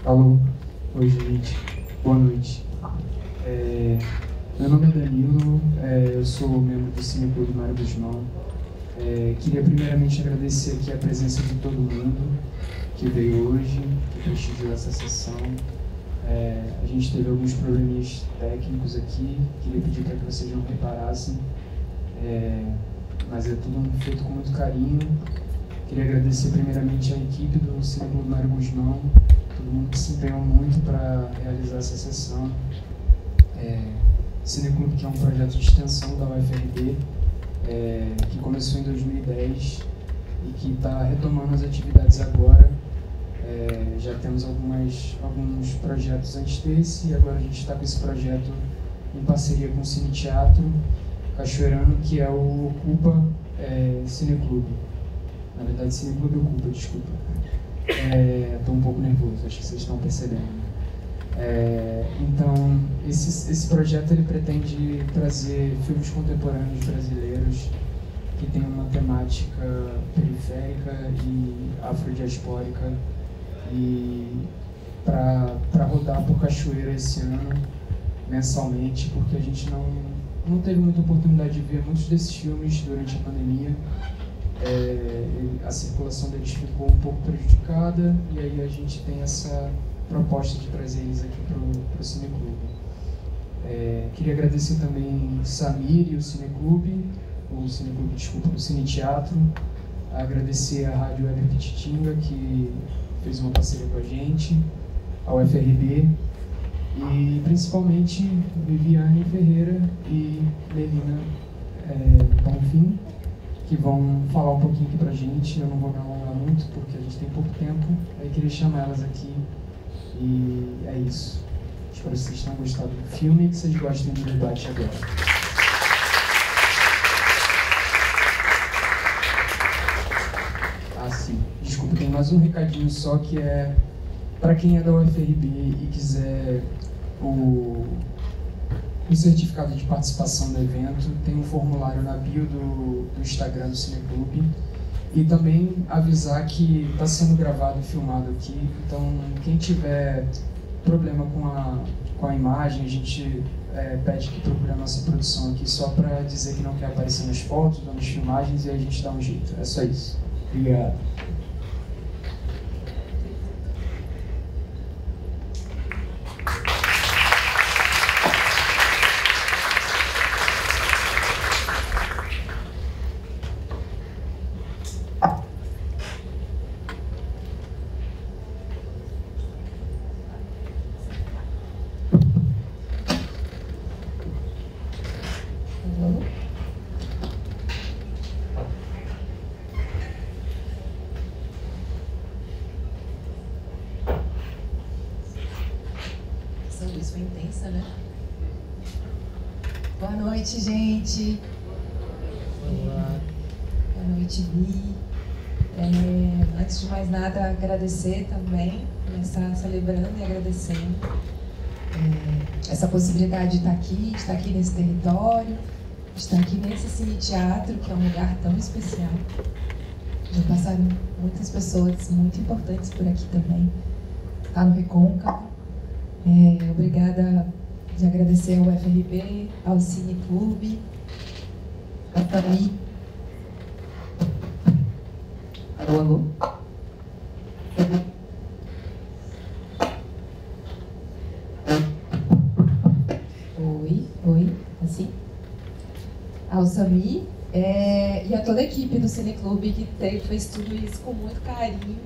Alô, oi gente, boa noite. Meu nome é Danilo, eu sou membro do Cineclube Mário Guzmão. Queria primeiramente agradecer aqui a presença de todo mundo que veio hoje, que prestigiou essa sessão. A gente teve alguns probleminhas técnicos aqui, queria pedir para que vocês não reparassem, mas é tudo feito com muito carinho. Queria agradecer primeiramente a equipe do Cineclube Mário Guzmão, todo mundo que se empenhou muito para realizar essa sessão. Cineclube, que é um projeto de extensão da UFRB, que começou em 2010 e que está retomando as atividades agora. Já temos alguns projetos antes desse e agora a gente está com esse projeto em parceria com o Cine Teatro Cachoeirano, que é o Ocupa Cineclube. Na verdade, Cineclube Ocupa, desculpa. Estou um pouco nervoso, acho que vocês estão percebendo. Então, esse projeto ele pretende trazer filmes contemporâneos brasileiros que tem uma temática periférica e afrodiaspórica, e para rodar por Cachoeira esse ano, mensalmente, porque a gente não teve muita oportunidade de ver muitos desses filmes durante a pandemia. A circulação deles ficou um pouco prejudicada, e aí a gente tem essa proposta de trazer eles aqui para o Cineclube. Queria agradecer também Samir e o Cineclube, o Cine Teatro, agradecer a Rádio Web Pititinga, que fez uma parceria com a gente, a UFRB, e principalmente Viviane Ferreira e Melina Bonfim, que vão falar um pouquinho aqui pra gente. Eu não vou me alongar muito, porque a gente tem pouco tempo, aí queria chamar elas aqui, e é isso. Espero que vocês tenham gostado do filme e que vocês gostem do debate agora. Sim, desculpa, tem mais um recadinho só, que é para quem é da UFRB e quiser o certificado de participação do evento, tem um formulário na bio do Instagram do Cineclube. E também avisar que está sendo gravado e filmado aqui, então quem tiver problema com a imagem, a gente pede que procure a nossa produção aqui só para dizer que não quer aparecer nas fotos ou nas filmagens, e a gente dá um jeito. É só isso. Obrigado. Foi intensa, né? Boa noite, gente. Olá. Boa noite, Vi. Antes de mais nada, agradecer também, começar celebrando e agradecendo essa possibilidade de estar aqui nesse território, de estar aqui nesse Cine Teatro, que é um lugar tão especial. Já passaram muitas pessoas muito importantes por aqui também. Está no Recôncavo. Obrigada de agradecer ao UFRB, ao Cineclube, a Tami. Alô, alô? Oi, assim? Ao Sami e a toda a equipe do Cineclube que fez tudo isso com muito carinho,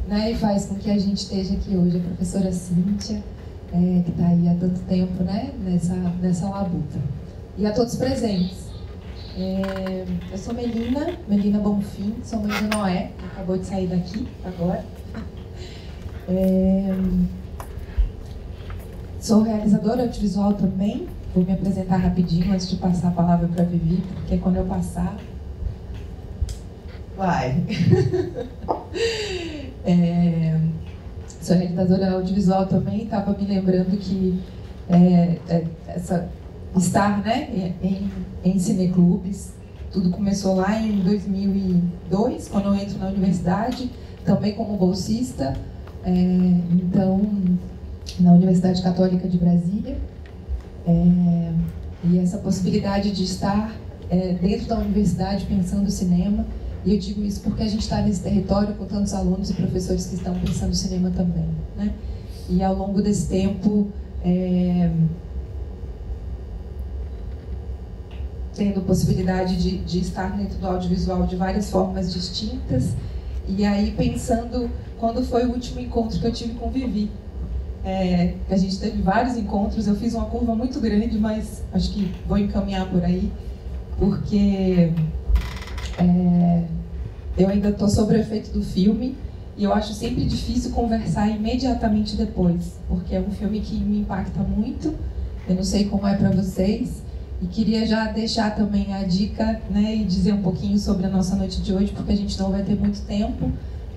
né, e faz com que a gente esteja aqui hoje. A professora Cíntia, que está aí há tanto tempo, né, nessa labuta. E a todos presentes. Eu sou Melina Bonfim, sou mãe do Noé, que acabou de sair daqui agora. Sou realizadora audiovisual também. Vou me apresentar rapidinho antes de passar a palavra para a Vivi, porque quando eu passar... vai! Sou realizadora audiovisual também. Estava me lembrando que estar, né, em cineclubes. Tudo começou lá em 2002, quando eu entro na universidade, também como bolsista, então, na Universidade Católica de Brasília. E essa possibilidade de estar dentro da universidade pensando cinema, e eu digo isso porque a gente está nesse território com tantos alunos e professores que estão pensando cinema também, né? E ao longo desse tempo, tendo possibilidade de estar dentro do audiovisual de várias formas distintas, e aí pensando quando foi o último encontro que eu tive com Vivi. A gente teve vários encontros, eu fiz uma curva muito grande, mas acho que vou encaminhar por aí, porque eu ainda estou sob o efeito do filme, e eu acho sempre difícil conversar imediatamente depois, porque é um filme que me impacta muito, eu não sei como é para vocês, e queria já deixar também a dica, né, e dizer um pouquinho sobre a nossa noite de hoje, porque a gente não vai ter muito tempo.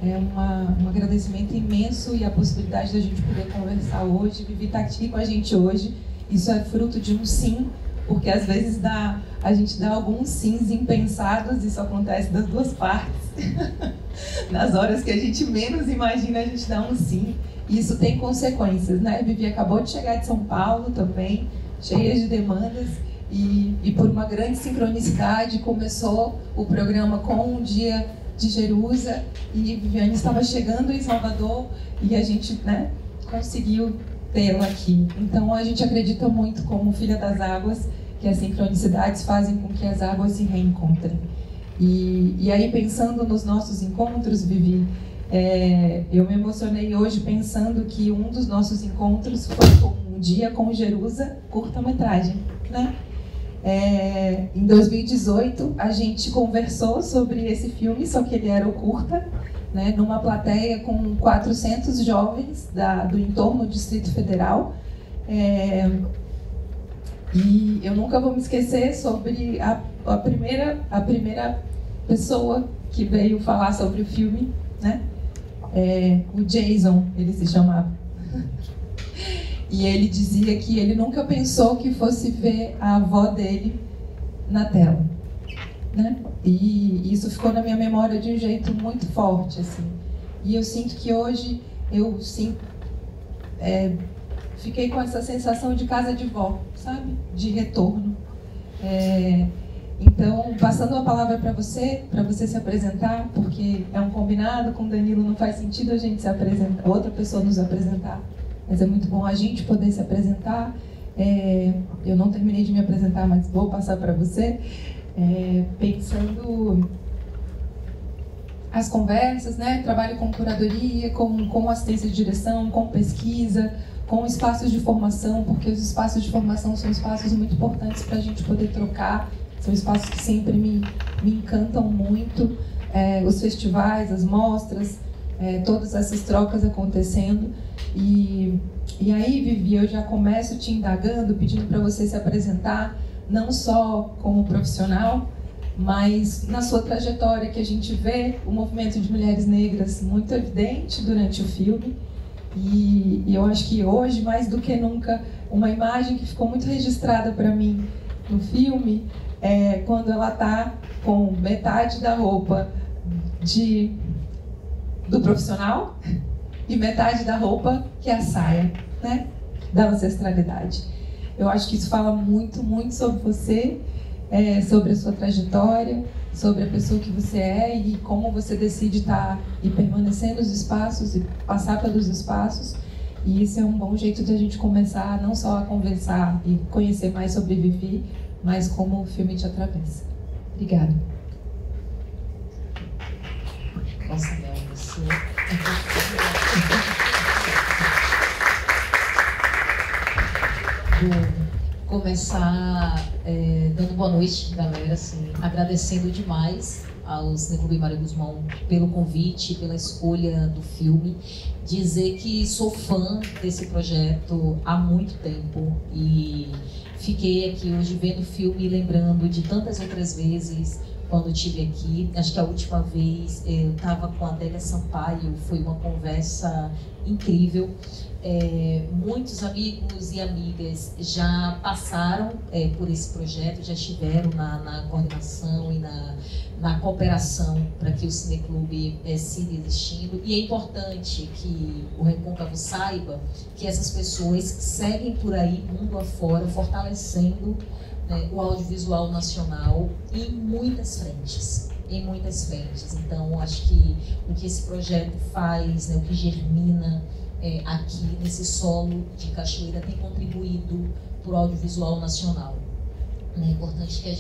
Um agradecimento imenso e a possibilidade da gente poder conversar hoje. Vivi está aqui com a gente hoje. Isso é fruto de um sim, porque às vezes a gente dá alguns sims impensados, isso acontece das duas partes. Nas horas que a gente menos imagina, a gente dá um sim. E isso tem consequências, né? Vivi acabou de chegar de São Paulo também, cheia de demandas. E por uma grande sincronicidade, começou o programa com um dia de Jerusa, e Viviane estava chegando em Salvador, e a gente, né, conseguiu tê-la aqui. Então a gente acredita muito, como Filha das Águas, que as sincronicidades fazem com que as águas se reencontrem. E aí, pensando nos nossos encontros, Vivi, eu me emocionei hoje pensando que um dos nossos encontros foi um dia com Jerusa, curta-metragem, né? Em 2018, a gente conversou sobre esse filme, só que ele era o curta, né, numa plateia com 400 jovens do entorno do Distrito Federal. E eu nunca vou me esquecer sobre a primeira pessoa que veio falar sobre o filme, né? O Jason, ele se chamava. E ele dizia que ele nunca pensou que fosse ver a avó dele na tela, né? E isso ficou na minha memória de um jeito muito forte, assim. E eu sinto que hoje fiquei com essa sensação de casa de vó, sabe? De retorno. Então, passando a palavra para você se apresentar, porque é um combinado com o Danilo, não faz sentido a gente se apresentar, outra pessoa nos apresentar. Mas é muito bom a gente poder se apresentar. Eu não terminei de me apresentar, mas vou passar para você. Pensando as conversas, né? Trabalho com curadoria, com assistência de direção, com pesquisa, com espaços de formação, porque os espaços de formação são espaços muito importantes para a gente poder trocar. São espaços que sempre me encantam muito. Os festivais, as mostras, todas essas trocas acontecendo. E aí, Vivi, eu já começo te indagando, pedindo para você se apresentar, não só como profissional, mas na sua trajetória, que a gente vê o movimento de mulheres negras muito evidente durante o filme. E eu acho que hoje, mais do que nunca, uma imagem que ficou muito registrada para mim no filme é quando ela está com metade da roupa do profissional e metade da roupa que é a saia, né, da ancestralidade. Eu acho que isso fala muito, muito sobre você, sobre a sua trajetória, sobre a pessoa que você é e como você decide estar e permanecer nos espaços e passar pelos espaços. E isso é um bom jeito de a gente começar não só a conversar e conhecer mais sobre Vivi, mas como o filme te atravessa. Obrigada. Nossa, Mel, você... Vou começar dando boa noite, galera, assim, agradecendo demais ao Cineclube Maria Guzmão pelo convite, pela escolha do filme. Dizer que sou fã desse projeto há muito tempo e fiquei aqui hoje vendo o filme e lembrando de tantas outras vezes quando estive aqui. Acho que a última vez eu estava com a Adélia Sampaio, foi uma conversa incrível. Muitos amigos e amigas já passaram por esse projeto, já estiveram na coordenação e na cooperação para que o Cineclube siga existindo. E é importante que o Recôncavo saiba que essas pessoas seguem por aí, mundo afora, fortalecendo, né, o audiovisual nacional em muitas frentes. Então, acho que o que esse projeto faz, né, o que germina aqui nesse solo de Cachoeira tem contribuído para o audiovisual nacional. É importante que a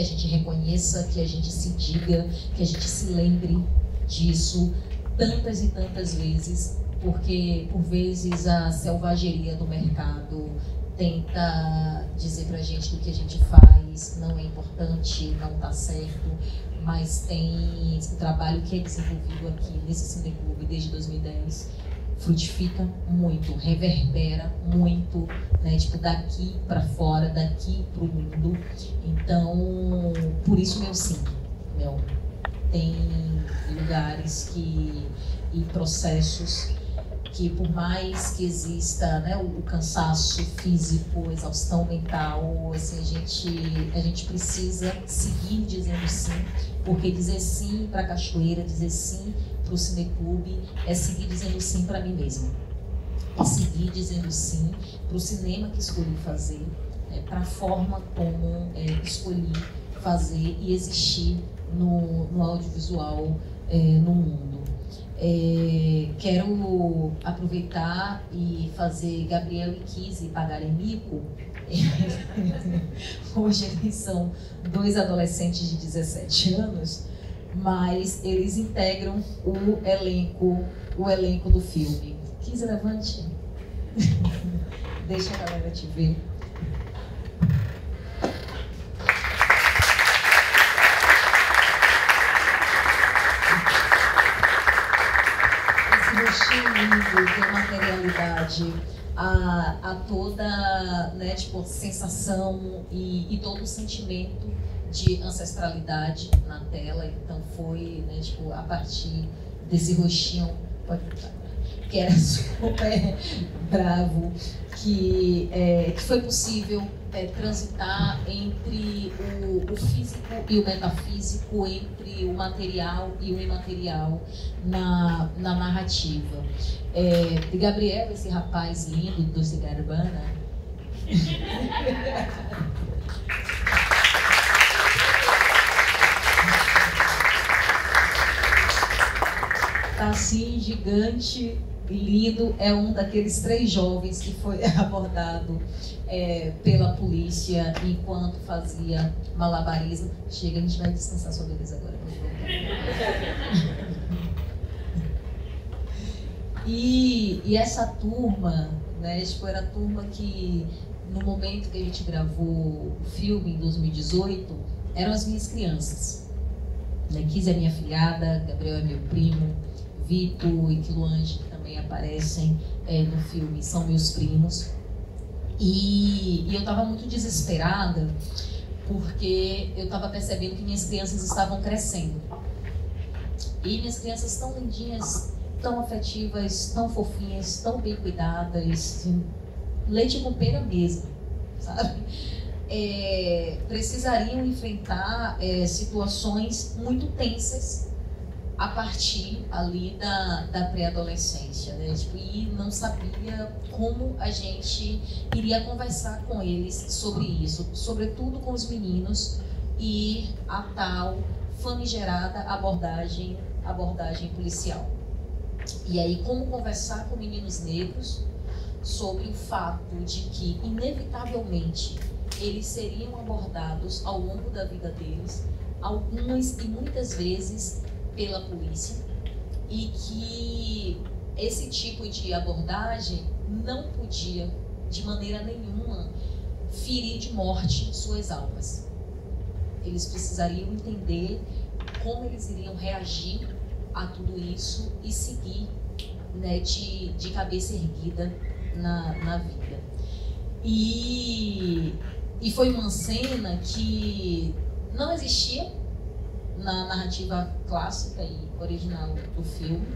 gente reconheça, que a gente se diga, que a gente se lembre disso tantas e tantas vezes, porque por vezes a selvageria do mercado tenta dizer pra gente que o que a gente faz não é importante, não está certo, mas tem o trabalho que é desenvolvido aqui nesse Cineclube desde 2010 frutifica muito, reverbera muito, né, tipo, daqui para fora, daqui para o mundo. Então, por isso meu sim, tem lugares e processos que, por mais que exista, né, o cansaço físico, exaustão mental, assim, a gente precisa seguir dizendo sim, porque dizer sim para a Cachoeira, dizer sim para o Cineclube é seguir dizendo sim para mim mesma, é seguir dizendo sim para o cinema que escolhi fazer, para a forma como escolhi fazer e existir no audiovisual no mundo. Quero aproveitar e fazer Gabriel e Kizzy pagarem mico. Hoje eles são 2 adolescentes de 17 anos, mas eles integram o elenco do filme. Kizzy, levante. Deixa a galera te ver. Lindo, tem materialidade, a toda, né, tipo, sensação e todo o sentimento de ancestralidade na tela. Então foi, né, tipo, a partir desse rostinho, que era super bravo, que foi possível transitar entre o físico e o metafísico, entre o material e o imaterial na narrativa. De Gabriel, esse rapaz lindo do Cigarbana, tá assim, gigante, lindo, é um daqueles 3 jovens que foi abordado pela polícia enquanto fazia malabarismo. Chega, a gente vai descansar sobre eles agora. E essa turma, né, tipo, era a turma que, no momento que a gente gravou o filme, em 2018, eram as minhas crianças. Kizzy é minha filhada, Gabriel é meu primo, Vitor e Quiluange, que também aparecem no filme, são meus primos. E eu estava muito desesperada, porque eu estava percebendo que minhas crianças estavam crescendo. E minhas crianças tão lindinhas, tão afetivas, tão fofinhas, tão bem cuidadas, leite com pera mesmo, sabe? Precisariam enfrentar situações muito tensas a partir ali da pré-adolescência, né? Tipo, e não sabia como a gente iria conversar com eles sobre isso, sobretudo com os meninos, e a tal famigerada abordagem policial. E aí, como conversar com meninos negros sobre o fato de que, inevitavelmente, eles seriam abordados ao longo da vida deles, algumas e muitas vezes pela polícia, e que esse tipo de abordagem não podia, de maneira nenhuma, ferir de morte suas almas. Eles precisariam entender como eles iriam reagir a tudo isso e seguir, né, de cabeça erguida na vida. E foi uma cena que não existia na narrativa clássica e original do filme,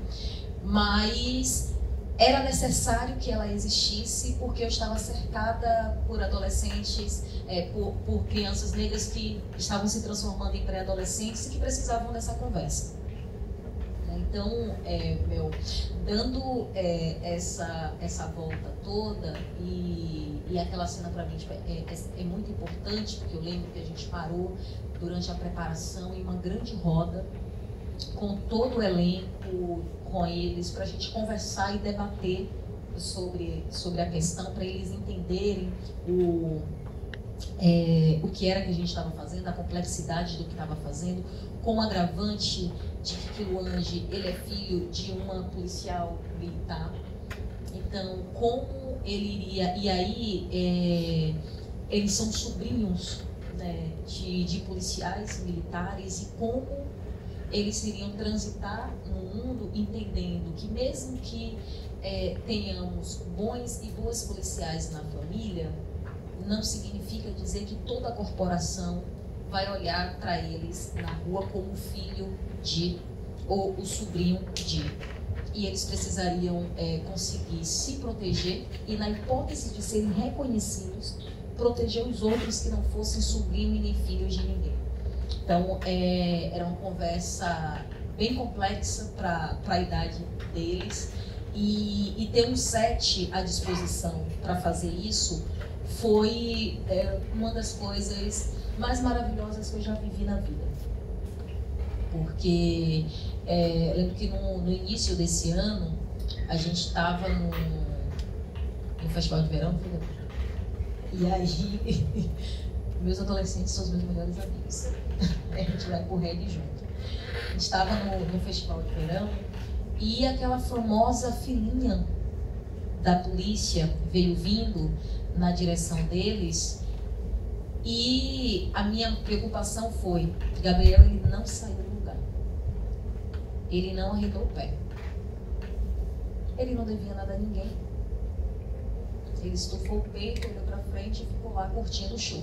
mas era necessário que ela existisse porque eu estava cercada por adolescentes, por crianças negras que estavam se transformando em pré-adolescentes e que precisavam dessa conversa. Então, dando essa volta toda, e aquela cena para mim é muito importante, porque eu lembro que a gente parou durante a preparação em uma grande roda, com todo o elenco, com eles, para a gente conversar e debater sobre a questão, para eles entenderem o que era que a gente estava fazendo, a complexidade do que estava fazendo, com o agravante de que Quiluange, ele é filho de uma policial militar. Então, como ele iria... E aí, eles são sobrinhos, né, de policiais militares, e como eles iriam transitar no mundo entendendo que mesmo que tenhamos bons e boas policiais na família, não significa dizer que toda a corporação vai olhar para eles na rua como filho de, ou o sobrinho de. E eles precisariam conseguir se proteger e, na hipótese de serem reconhecidos, proteger os outros que não fossem sobrinho e nem filhos de ninguém. Então, era uma conversa bem complexa para a idade deles, e ter um set à disposição para fazer isso foi uma das coisas mais maravilhosas que eu já vivi na vida. Porque lembro que no início desse ano, a gente estava no Festival de Verão, e aí meus adolescentes são os meus melhores amigos. A gente vai pro reggae junto. A gente estava no Festival de Verão e aquela famosa filinha da polícia veio vindo na direção deles, e a minha preocupação foi: Gabriel, ele não saiu do lugar, ele não arredou o pé, ele não devia nada a ninguém, ele estufou o peito, olhou pra frente e ficou lá curtindo o show.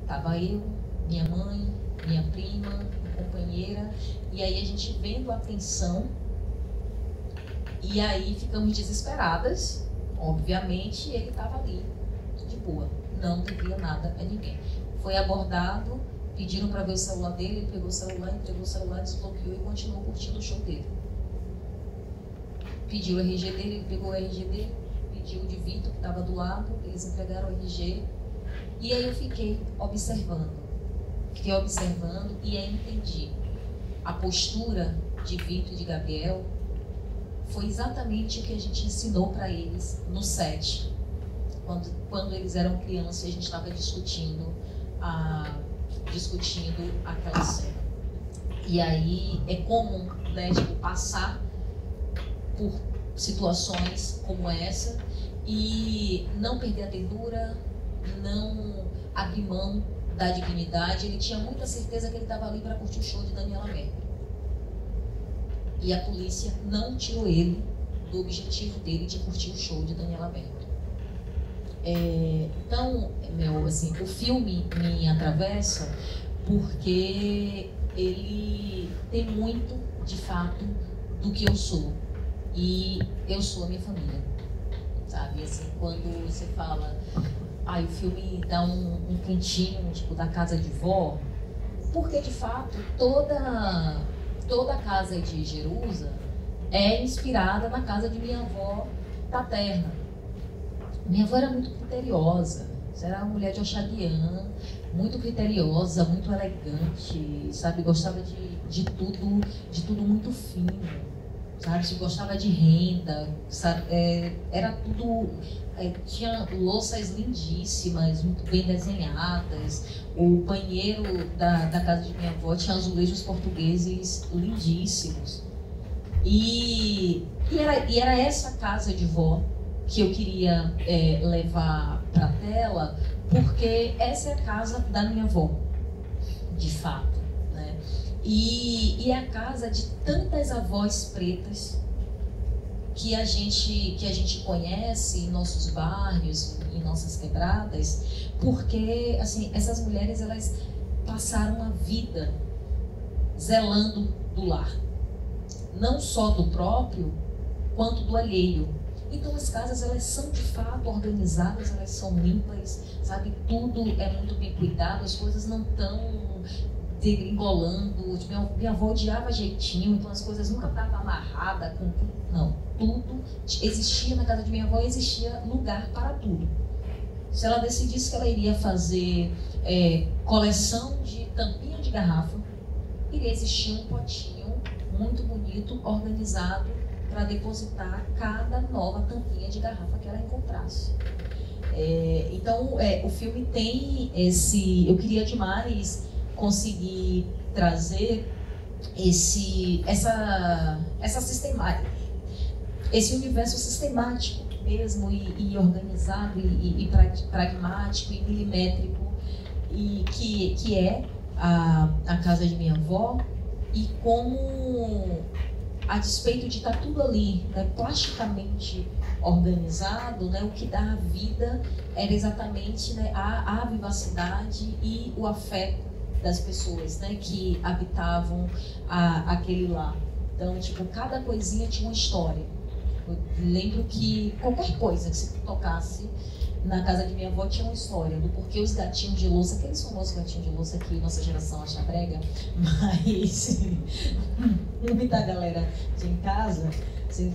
Tava eu, minha mãe, minha prima, minha companheira, e aí a gente vendo a tensão, e aí ficamos desesperadas. Obviamente, ele estava ali, de boa, não devia nada a ninguém. Foi abordado, pediram para ver o celular dele, ele pegou o celular, entregou o celular, desbloqueou e continuou curtindo o show dele. Pediu o RG dele, ele pegou o RG dele, pediu o de Vitor, que estava do lado, eles entregaram o RG, e aí eu fiquei observando e aí entendi. A postura de Vitor e de Gabriel foi exatamente o que a gente ensinou para eles no set. Quando eles eram crianças, a gente estava discutindo aquela cena. E aí é comum, né, passar por situações como essa e não perder a ternura, não abrir mão da dignidade. Ele tinha muita certeza que ele estava ali para curtir o show de Daniela Mercury. E a polícia não tirou ele do objetivo dele de curtir o show de Daniela Mercury. Então, o filme me atravessa porque ele tem muito, de fato, do que eu sou. E eu sou a minha família, sabe? Assim, quando você fala, o filme dá um cantinho, tipo, da casa de vó, porque, de fato, toda a casa de Jerusa é inspirada na casa de minha avó paterna. Minha avó era muito criteriosa, era uma mulher de Oxaliã, muito criteriosa, muito elegante, sabe? Gostava de tudo muito fino, sabe? Gostava de renda, sabe? Era tudo... tinha louças lindíssimas, muito bem desenhadas. O banheiro da casa de minha avó tinha azulejos portugueses lindíssimos. E era essa casa de vó que eu queria levar para a tela, porque essa é a casa da minha avó, de fato, né? E é a casa de tantas avós pretas que a gente conhece em nossos bairros, em nossas quebradas, porque assim, essas mulheres, elas passaram a vida zelando do lar, não só do próprio, quanto do alheio. Então as casas, elas são de fato organizadas, elas são limpas, sabe? Tudo é muito bem cuidado, as coisas não estão degringolando. Minha avó odiava jeitinho, então as coisas nunca estavam amarradas com tudo. Não, tudo existia na casa de minha avó, existia lugar para tudo. Se ela decidisse que ela iria fazer coleção de tampinha de garrafa, iria existir um potinho muito bonito, organizado, para depositar cada nova tampinha de garrafa que ela encontrasse. Então, o filme tem esse... Eu queria demais conseguir trazer essa sistemática, esse universo sistemático mesmo, e organizado, e pragmático, e milimétrico, e que é a casa de minha avó, e como, a despeito de estar tudo ali, né, plasticamente organizado, né, o que dá a vida era exatamente, né, a vivacidade e o afeto das pessoas, né, que habitavam aquele lar. Então, tipo, cada coisinha tinha uma história. Eu lembro que qualquer coisa que se tocasse na casa de minha avó tinha uma história do porquê os gatinhos de louça, aqueles famosos gatinhos de louça que nossa geração acha brega, mas muita galera tinha em casa,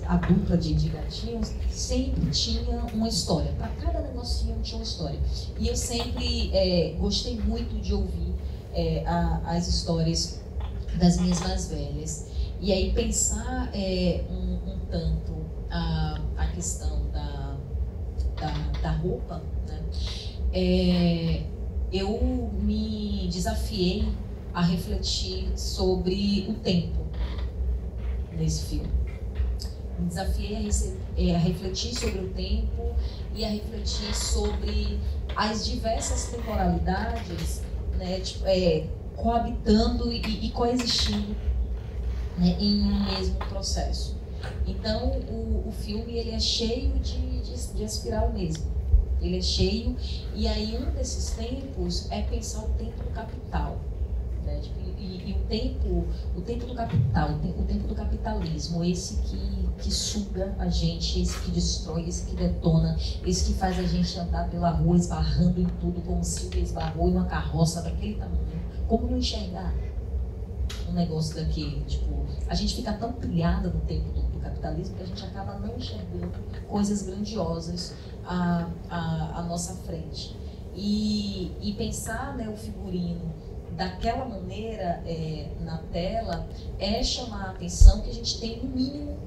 a dupla de gatinhos, sempre tinha uma história. Para cada negocinho tinha uma história. E eu sempre gostei muito de ouvir as histórias das minhas mais velhas. E aí pensar um tanto a questão da roupa, né? Eu me desafiei a refletir sobre o tempo nesse filme. Me desafiei a refletir sobre o tempo e a refletir sobre as diversas temporalidades, né, tipo, coabitando e coexistindo, né, em um mesmo processo. Então, o filme, ele é cheio de aspirar ao mesmo. Ele é cheio, e aí um desses tempos é pensar o tempo do capital, né? E o tempo do capital, o tempo do capitalismo, esse que suga a gente, esse que destrói, esse que detona, esse que faz a gente andar pela rua esbarrando em tudo, como se esbarrou em uma carroça daquele tamanho. Como não enxergar um negócio daquele? Tipo, a gente fica tão pilhada no tempo do capitalismo que a gente acaba não enxergando coisas grandiosas à nossa frente. E pensar, né, o figurino daquela maneira na tela é chamar a atenção que a gente tem, no mínimo,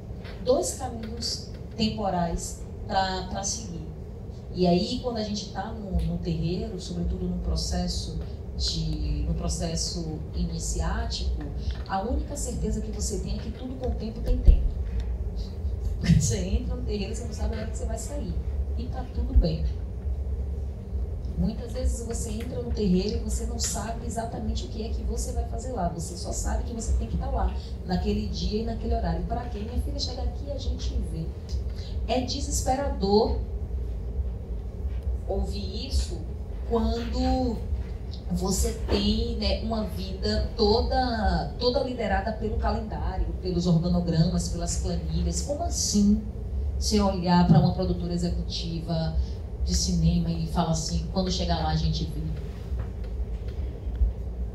2 caminhos temporais para seguir. E aí, quando a gente está no terreiro, sobretudo no processo iniciático, a única certeza que você tem é que tudo com o tempo tem tempo. Você entra no terreiro, você não sabe a hora que você vai sair. E tá tudo bem. Muitas vezes você entra no terreiro e você não sabe exatamente o que é que você vai fazer lá. Você só sabe que você tem que estar lá, naquele dia e naquele horário. Para quê? Minha filha, chega aqui e a gente vê. É desesperador ouvir isso quando você tem, né, uma vida toda liderada pelo calendário, pelos organogramas, pelas planilhas. Como assim você olhar para uma produtora executiva de cinema e falar assim, quando chegar lá a gente vê?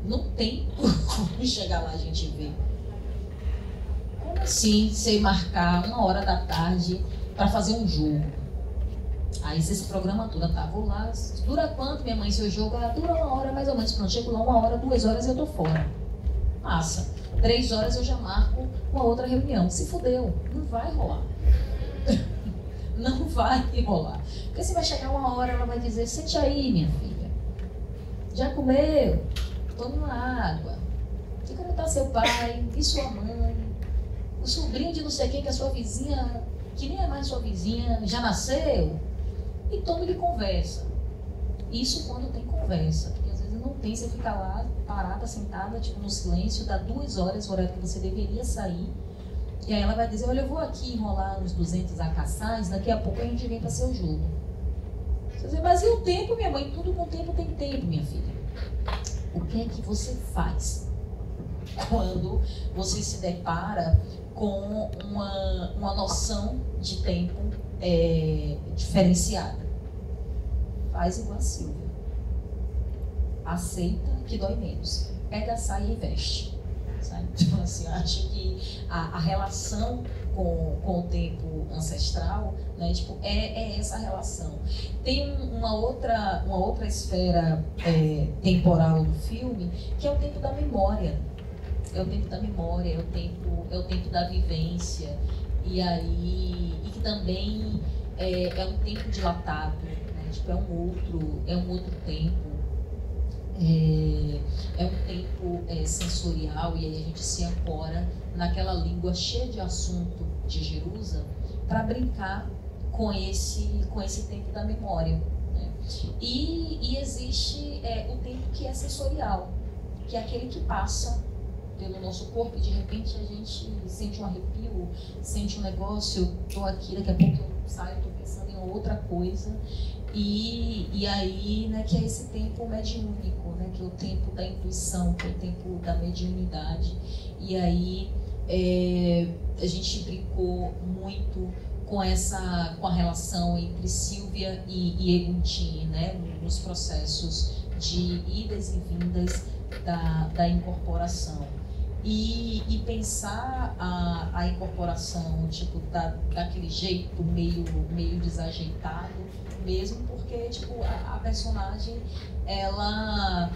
Não tem como chegar lá a gente vê. Como assim você marcar 1h da tarde para fazer um jogo? Aí você se programa tudo, tá, vou lá, dura quanto, minha mãe, seu jogo? Dura 1 hora mais ou menos, pronto, chego lá 1 hora, 2 horas eu tô fora. Massa, 3 horas eu já marco uma outra reunião. Se fudeu, não vai rolar. Não vai rolar. Porque você vai chegar 1 hora, ela vai dizer, sente aí, minha filha, já comeu? Toma uma água. E como tá seu pai? E sua mãe? O sobrinho de não sei quem, que é sua vizinha, que nem é mais sua vizinha, já nasceu? E tome-lhe conversa. Isso quando tem conversa, porque às vezes não tem, você fica lá parada, sentada, tipo no silêncio, dá 2 horas, o horário que você deveria sair, e aí ela vai dizer, olha, eu vou aqui enrolar uns 200 acaçais, daqui a pouco a gente vem para seu jogo. Você diz, mas e o tempo, minha mãe? Tudo com tempo tem tempo, minha filha. O que é que você faz quando você se depara com uma noção de tempo diferenciada. Faz igual a Silvia. Aceita que dói menos. Pega a saia e veste. Sabe? Tipo assim, eu acho que a relação com o tempo ancestral, né, tipo, é essa relação. Tem uma outra esfera temporal do filme, que é o tempo da memória. É o tempo da memória, é o tempo da vivência. E que também é um tempo dilatado, né? Tipo, é um outro tempo. É um tempo sensorial, e aí a gente se ancora naquela língua cheia de assunto de Jerusa para brincar com esse tempo da memória, né? E existe o tempo que é sensorial, que é aquele que passa pelo nosso corpo e de repente a gente sente um arrepio, sente um negócio, eu tô aqui, daqui a pouco eu saio, tô pensando em outra coisa. E aí, né, que é esse tempo mediúnico, né, que é o tempo da intuição, que é o tempo da mediunidade. E aí a gente brincou muito com a relação entre Silvia e Eguntin, né, nos processos de idas e vindas da incorporação. E pensar a incorporação tipo, daquele jeito meio desajeitado, mesmo porque tipo, a personagem ela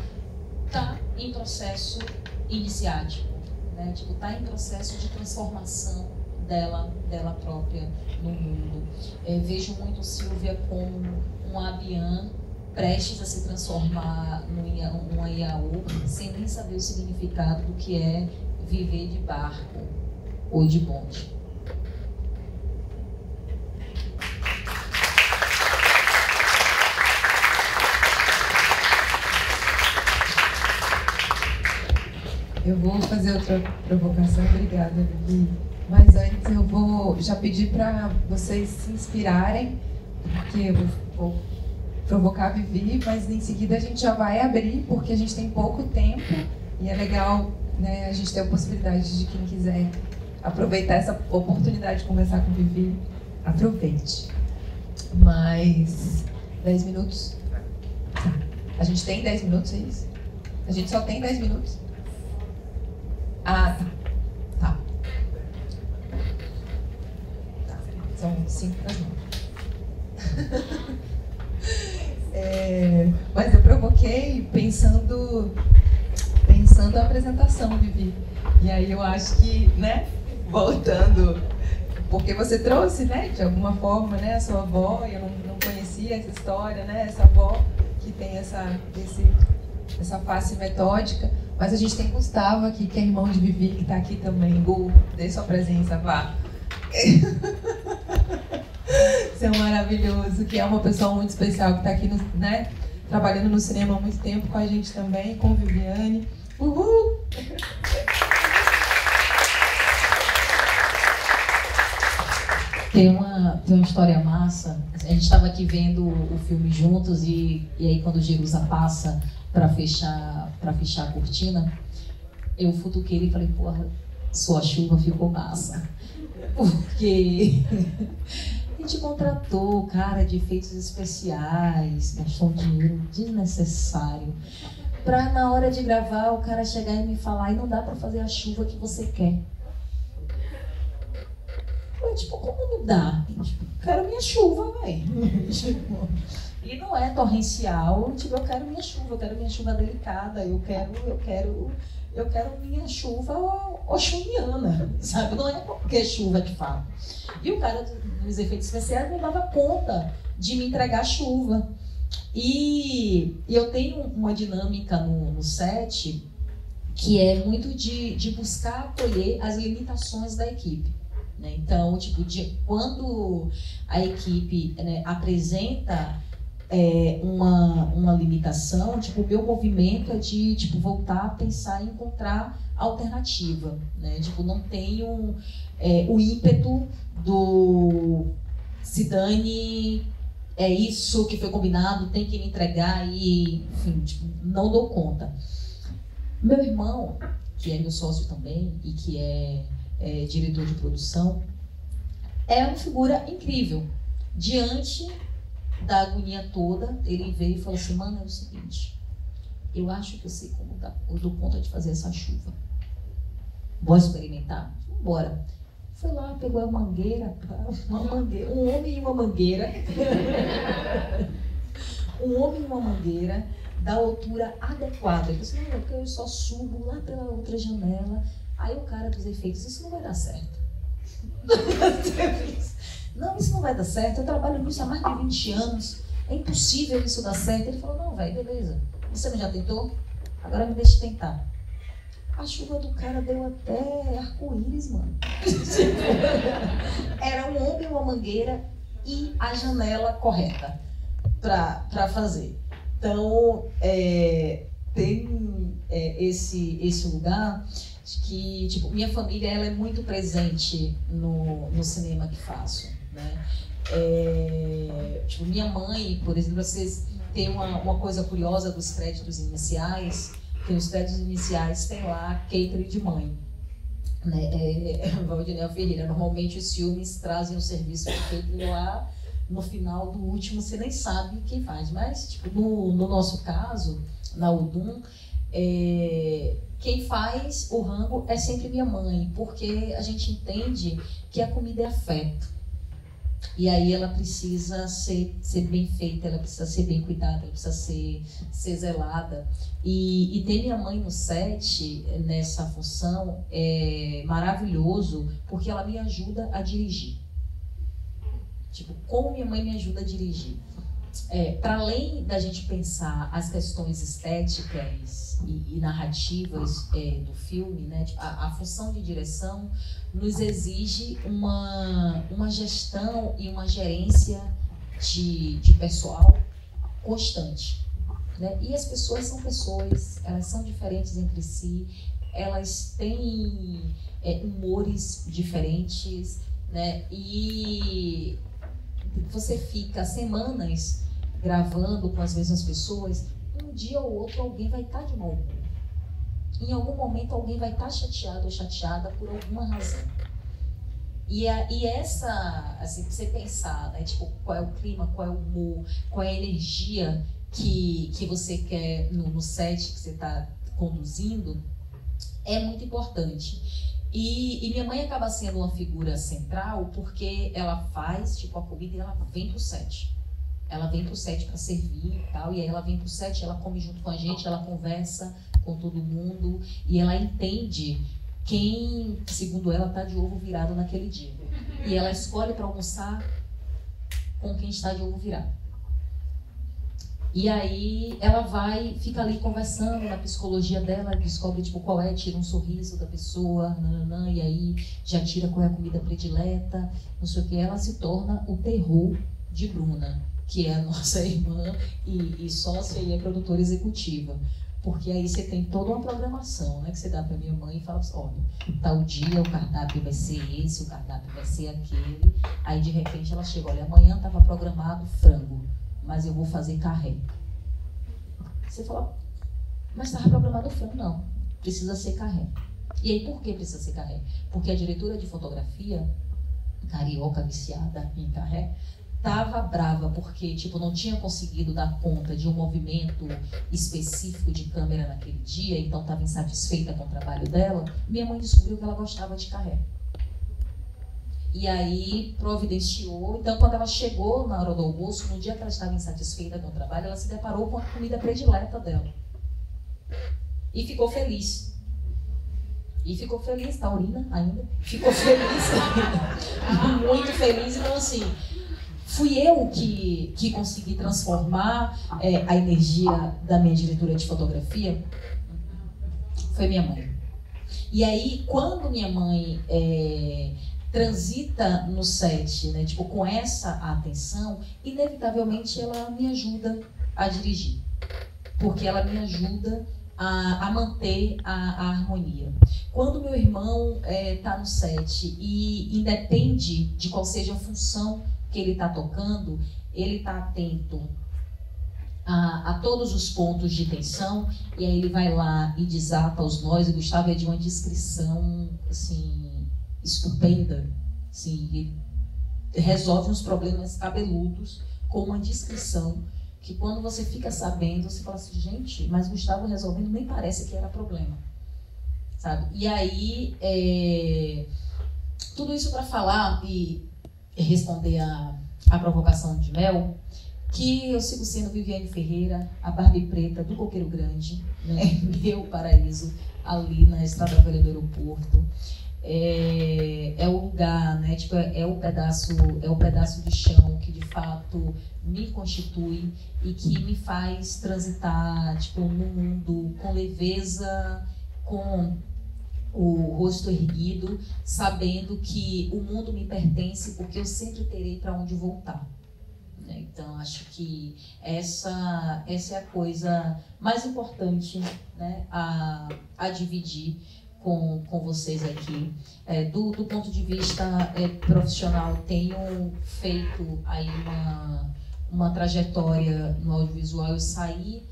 tá em processo iniciático, né? Tipo, tá em processo de transformação dela própria no mundo. Vejo muito Silvia como um Abian prestes a se transformar num Iaô, sem nem saber o significado do que é viver de barco ou de bonde. Eu vou fazer outra provocação, obrigada, Vivi. Mas antes eu vou já pedir para vocês se inspirarem, porque eu vou provocar a Vivi, mas em seguida a gente já vai abrir, porque a gente tem pouco tempo e é legal, né, a gente ter a possibilidade de quem quiser aproveitar essa oportunidade de conversar com a Vivi, aproveite. Mas 10 minutos? Tá. A gente tem 10 minutos, é isso? A gente só tem 10 minutos? Ah, tá. São 5 para as 9. Mas eu provoquei pensando a apresentação, Vivi. E aí eu acho que, né, voltando, porque você trouxe, né, de alguma forma, né, a sua avó, e eu não conhecia essa história, né, essa avó que tem essa face metódica. Mas a gente tem Gustavo aqui, que é irmão de Vivi, que está aqui também. Gu, dê sua presença, vá. Você é um maravilhoso, que é uma pessoa muito especial, que está aqui, né, trabalhando no cinema há muito tempo com a gente também, com Viviane. Uhul! Tem uma história massa. A gente estava aqui vendo o filme juntos e aí quando Jerusa passa para fechar a cortina, eu futuquei ele e falei, porra, sua chuva ficou massa. Porque a gente contratou cara de efeitos especiais, gastou um dinheiro desnecessário, pra na hora de gravar o cara chegar e me falar, e não dá pra fazer a chuva que você quer. Eu, tipo, como não dá? Tipo, quero minha chuva, velho. E não é torrencial, tipo, eu quero minha chuva delicada, eu quero minha chuva oxoniana, sabe? Não é qualquer chuva de fato. E o cara dos efeitos especiais não dava conta de me entregar chuva. E eu tenho uma dinâmica no set que é muito de buscar acolher as limitações da equipe, né? Então, tipo, quando a equipe, né, apresenta uma limitação, tipo, o meu movimento é de tipo, voltar a pensar e encontrar alternativa, né? Tipo, não tenho o ímpeto do se dane, é isso que foi combinado, tem que me entregar e, enfim, tipo, não dou conta. Meu irmão que é meu sócio também e que é diretor de produção, é uma figura incrível. Diante da agonia toda, ele veio e falou assim: mano, é o seguinte, eu acho que eu sei como eu dou conta de fazer essa chuva. Bora experimentar? Bora. Foi lá, pegou a mangueira, um homem e uma mangueira, um homem e uma mangueira da altura adequada. Ele disse: não, porque eu só subo lá pela outra janela. Aí o cara dos efeitos: isso não vai dar certo. Não, isso não vai dar certo, eu trabalho nisso há mais de 20 anos, é impossível isso dar certo. Ele falou: não, velho, beleza, você não já tentou? Agora me deixe tentar. A chuva do cara deu até arco-íris, mano. Era um homem, uma mangueira e a janela correta para fazer. Então, tem esse lugar que, tipo, minha família ela é muito presente no cinema que faço, né? Tipo, minha mãe, por exemplo, vocês têm uma coisa curiosa dos créditos iniciais, que nos créditos iniciais tem lá catering de mãe, né? Valdinel Ferreira, normalmente os filmes trazem o serviço de catering lá no final do último, você nem sabe quem faz, mas tipo, no nosso caso, na Udum, quem faz o rango é sempre minha mãe, porque a gente entende que a comida é afeto. E aí ela precisa ser bem feita, ela precisa ser bem cuidada, ela precisa ser zelada. E ter minha mãe no set, nessa função, é maravilhoso, porque ela me ajuda a dirigir. Tipo, como minha mãe me ajuda a dirigir? Para além da gente pensar as questões estéticas e narrativas do filme, né, tipo, a função de direção nos exige uma gestão e uma gerência de pessoal constante, né? E as pessoas são pessoas, elas são diferentes entre si, elas têm humores diferentes, né? E você fica semanas gravando com as mesmas pessoas, um dia ou outro alguém vai estar de mau humor. Em algum momento alguém vai estar chateado ou chateada por alguma razão. E essa, assim, você pensar, né, tipo, qual é o clima, qual é o humor, qual é a energia que você quer no set que você está conduzindo, é muito importante. E minha mãe acaba sendo uma figura central porque ela faz, tipo, a comida e ela vem pro set. Ela vem pro set para servir e tal, e aí ela vem pro set, ela come junto com a gente, ela conversa com todo mundo e ela entende quem, segundo ela, tá de ovo virado naquele dia. E ela escolhe para almoçar com quem está de ovo virado. E aí ela fica ali conversando na psicologia dela, descobre tipo qual tira um sorriso da pessoa, nananã, e aí já tira qual é a comida predileta, não sei o que. Ela se torna o terror de Bruna, que é a nossa irmã e sócia e é produtora executiva. Porque aí você tem toda uma programação, né, que você dá para minha mãe e fala assim: olha, tal dia o cardápio vai ser esse, o cardápio vai ser aquele. Aí de repente ela chega: olha, amanhã estava programado frango, mas eu vou fazer carré. Você fala: mas estava programado frango? Não, precisa ser carré. E aí por que precisa ser carré? Porque a diretora de fotografia, carioca viciada em carré, estava brava porque tipo, não tinha conseguido dar conta de um movimento específico de câmera naquele dia, então estava insatisfeita com o trabalho dela. Minha mãe descobriu que ela gostava de carré. E aí providenciou. Então, quando ela chegou na hora do almoço, no dia que ela estava insatisfeita com o trabalho, ela se deparou com a comida predileta dela. E ficou feliz. Taurina ainda. Ficou feliz. Muito feliz. Então, assim, fui eu que consegui transformar a energia da minha diretora de fotografia. Foi minha mãe. E aí, quando minha mãe transita no set, né, tipo, com essa atenção, inevitavelmente ela me ajuda a dirigir, porque ela me ajuda a manter a harmonia. Quando meu irmão está no set e independe de qual seja a função que ele está tocando, ele está atento a todos os pontos de tensão, e aí ele vai lá e desata os nós, e Gustavo é de uma descrição, assim, estupenda, assim, e resolve uns problemas cabeludos com uma descrição que quando você fica sabendo, você fala assim, gente, mas Gustavo resolvendo nem parece que era problema, sabe? E aí, tudo isso para falar e responder a provocação de Mel, que eu sigo sendo Viviane Ferreira, a Barbie Preta do Coqueiro Grande, né? Meu paraíso, ali na Estrada Velha do Aeroporto. É o lugar, né? Tipo, é o pedaço de chão que de fato me constitui e que me faz transitar, tipo, no mundo com leveza, com o rosto erguido, sabendo que o mundo me pertence, porque eu sempre terei para onde voltar. Então, acho que essa é a coisa mais importante, né, a dividir com vocês aqui. Do ponto de vista profissional, tenho feito aí uma trajetória no audiovisual. Eu saí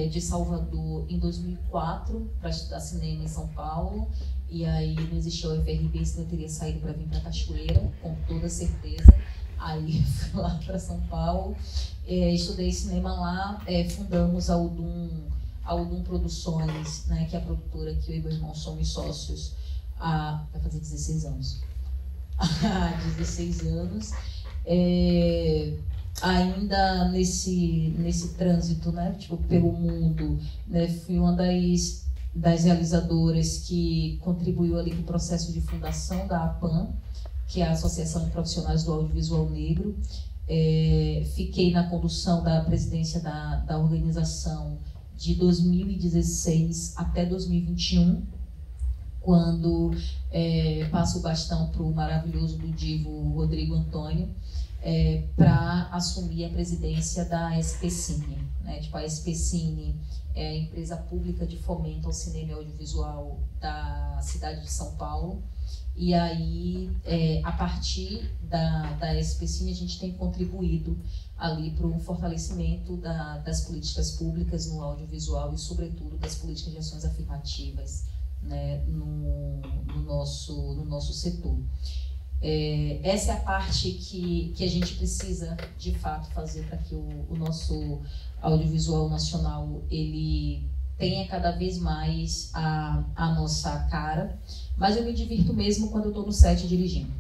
de Salvador em 2004 para estudar cinema em São Paulo, e aí não existia o UFRB, senão eu teria saído para vir para Cachoeira, com toda certeza. Aí fui lá para São Paulo, estudei cinema lá, fundamos a Udum Produções, né, que é a produtora que eu e meu irmão somos sócios vai fazer 16 anos. Há 16 anos. Ainda nesse trânsito, né, tipo, pelo mundo, né, fui uma das realizadoras que contribuiu ali com o processo de fundação da APAN, que é a Associação de Profissionais do Audiovisual Negro. Fiquei na condução da presidência da organização de 2016 até 2021, quando passo o bastão para o maravilhoso do divo Rodrigo Antônio, para assumir a presidência da SPCine. Né? Tipo, a SPCine é a empresa pública de fomento ao cinema e audiovisual da cidade de São Paulo. E aí, a partir da SPCine, a gente tem contribuído ali para o fortalecimento das políticas públicas no audiovisual e, sobretudo, das políticas de ações afirmativas, né, no nosso setor. Essa é a parte que a gente precisa, de fato, fazer para que o nosso audiovisual nacional ele tenha cada vez mais a nossa cara. Mas eu me divirto mesmo quando eu estou no set dirigindo.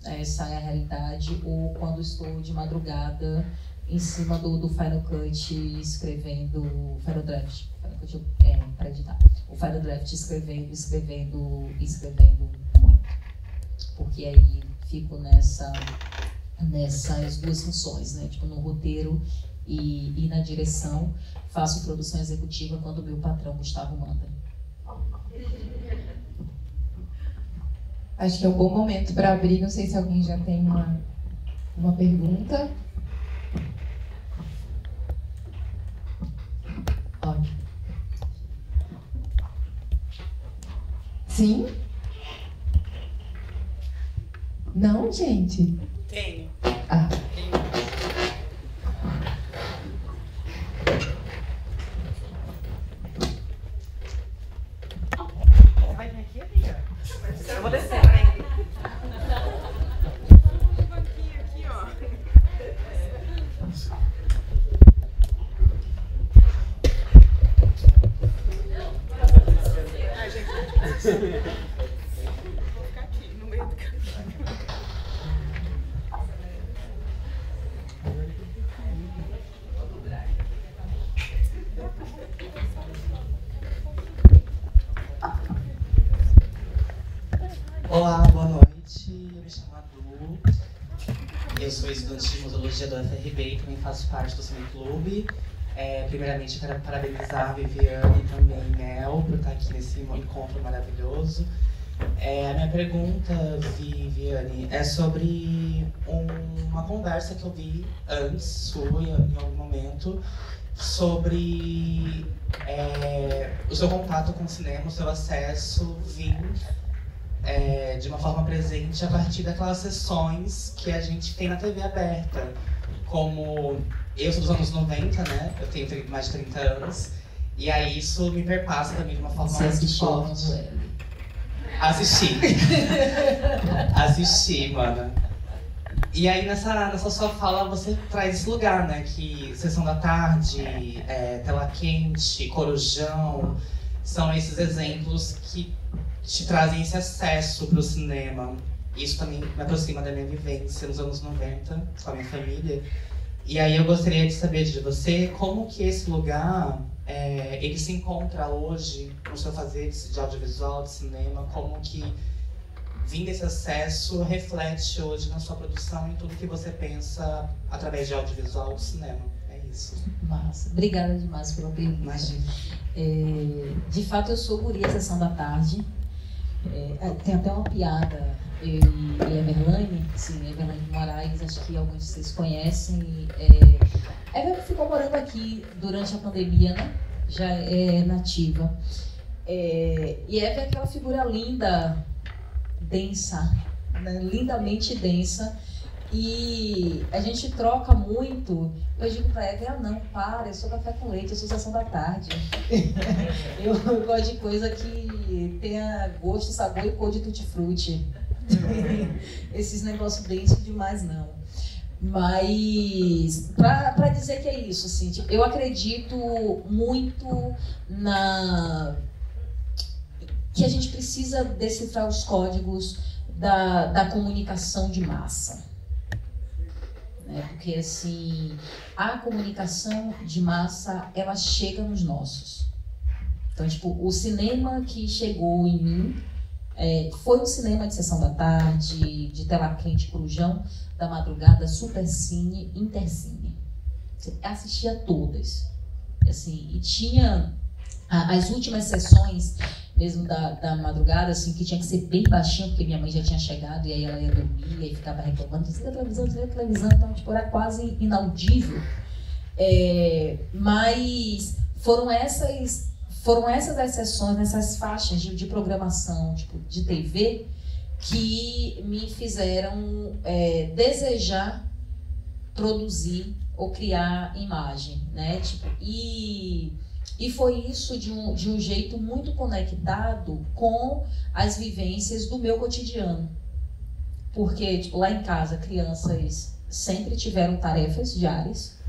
Essa é a realidade. Ou quando estou de madrugada em cima do Final Cut escrevendo o Final Draft. Final Cut para editar. O Final Draft escrevendo muito. Porque aí fico nessas duas funções, né? Tipo, no roteiro e na direção. Faço produção executiva quando o meu patrão Gustavo manda. Acho que é um bom momento para abrir. Não sei se alguém já tem uma pergunta. Ótimo. Sim? Não, gente? Tenho. Vai vir aqui, amiga? Eu vou descer. Aqui, ó. Ai, gente. Vou ficar aqui, no meio do caminho. Olá, boa noite. Eu me chamo Adu. Eu sou estudante de museologia do UFRB e também faço parte do Cineclube. Primeiramente, quero parabenizar a Viviane e também Mel por estar aqui nesse encontro maravilhoso. A minha pergunta, Viviane, é sobre uma conversa que eu vi antes, sua, em algum momento, sobre o seu contato com o cinema, o seu acesso, de uma forma presente a partir daquelas sessões que a gente tem na TV aberta, como eu sou dos anos 90, né? Eu tenho mais de 30 anos. E aí isso me perpassa também de uma forma mais forte. Assisti, mano. E aí nessa sua fala você traz esse lugar, né? Que Sessão da Tarde, Tela Quente, Corujão, são esses exemplos que te trazem esse acesso pro cinema. Isso também me aproxima da minha vivência nos anos 90, com a minha família. E aí eu gostaria de saber de você como que esse lugar, ele se encontra hoje no seu fazer de audiovisual, de cinema, como que vindo esse acesso reflete hoje na sua produção e tudo que você pensa através de audiovisual do cinema. É isso. Massa. Obrigada demais pela pergunta. Imagina. De fato, eu sou guria Sessão da Tarde. Tem até uma piada, eu e Everlane, sim, Everlane Moraes, acho que alguns de vocês conhecem. Everlane ficou morando aqui durante a pandemia, né? Já é nativa. E Eva é aquela figura linda, densa, né? Lindamente densa. E a gente troca muito. Eu digo pra Eva, não, para, eu sou café com leite, eu sou Sessão da Tarde. eu gosto de coisa que tenha gosto, sabor e cor de tutti-frutti. Esses negócios densos demais, não. Mas, pra dizer que é isso, assim, tipo, eu acredito muito que a gente precisa decifrar os códigos da comunicação de massa. Porque, assim, a comunicação de massa, ela chega nos nossos. Então, tipo, o cinema que chegou em mim foi um cinema de Sessão da Tarde, de Tela Quente, Corujão, da Madrugada, Supercine, Intercine. Você assistia todas. Assim, e tinha as últimas sessões mesmo da madrugada, assim, que tinha que ser bem baixinho, porque minha mãe já tinha chegado e aí ela ia dormir, e aí ficava reclamando, desliga a televisão, então, tipo, era quase inaudível. Mas foram essas as sessões, essas faixas de programação, tipo, de TV, que me fizeram desejar produzir ou criar imagem, né? Tipo, e foi isso de um jeito muito conectado com as vivências do meu cotidiano. Porque, tipo, lá em casa, crianças sempre tiveram tarefas diárias.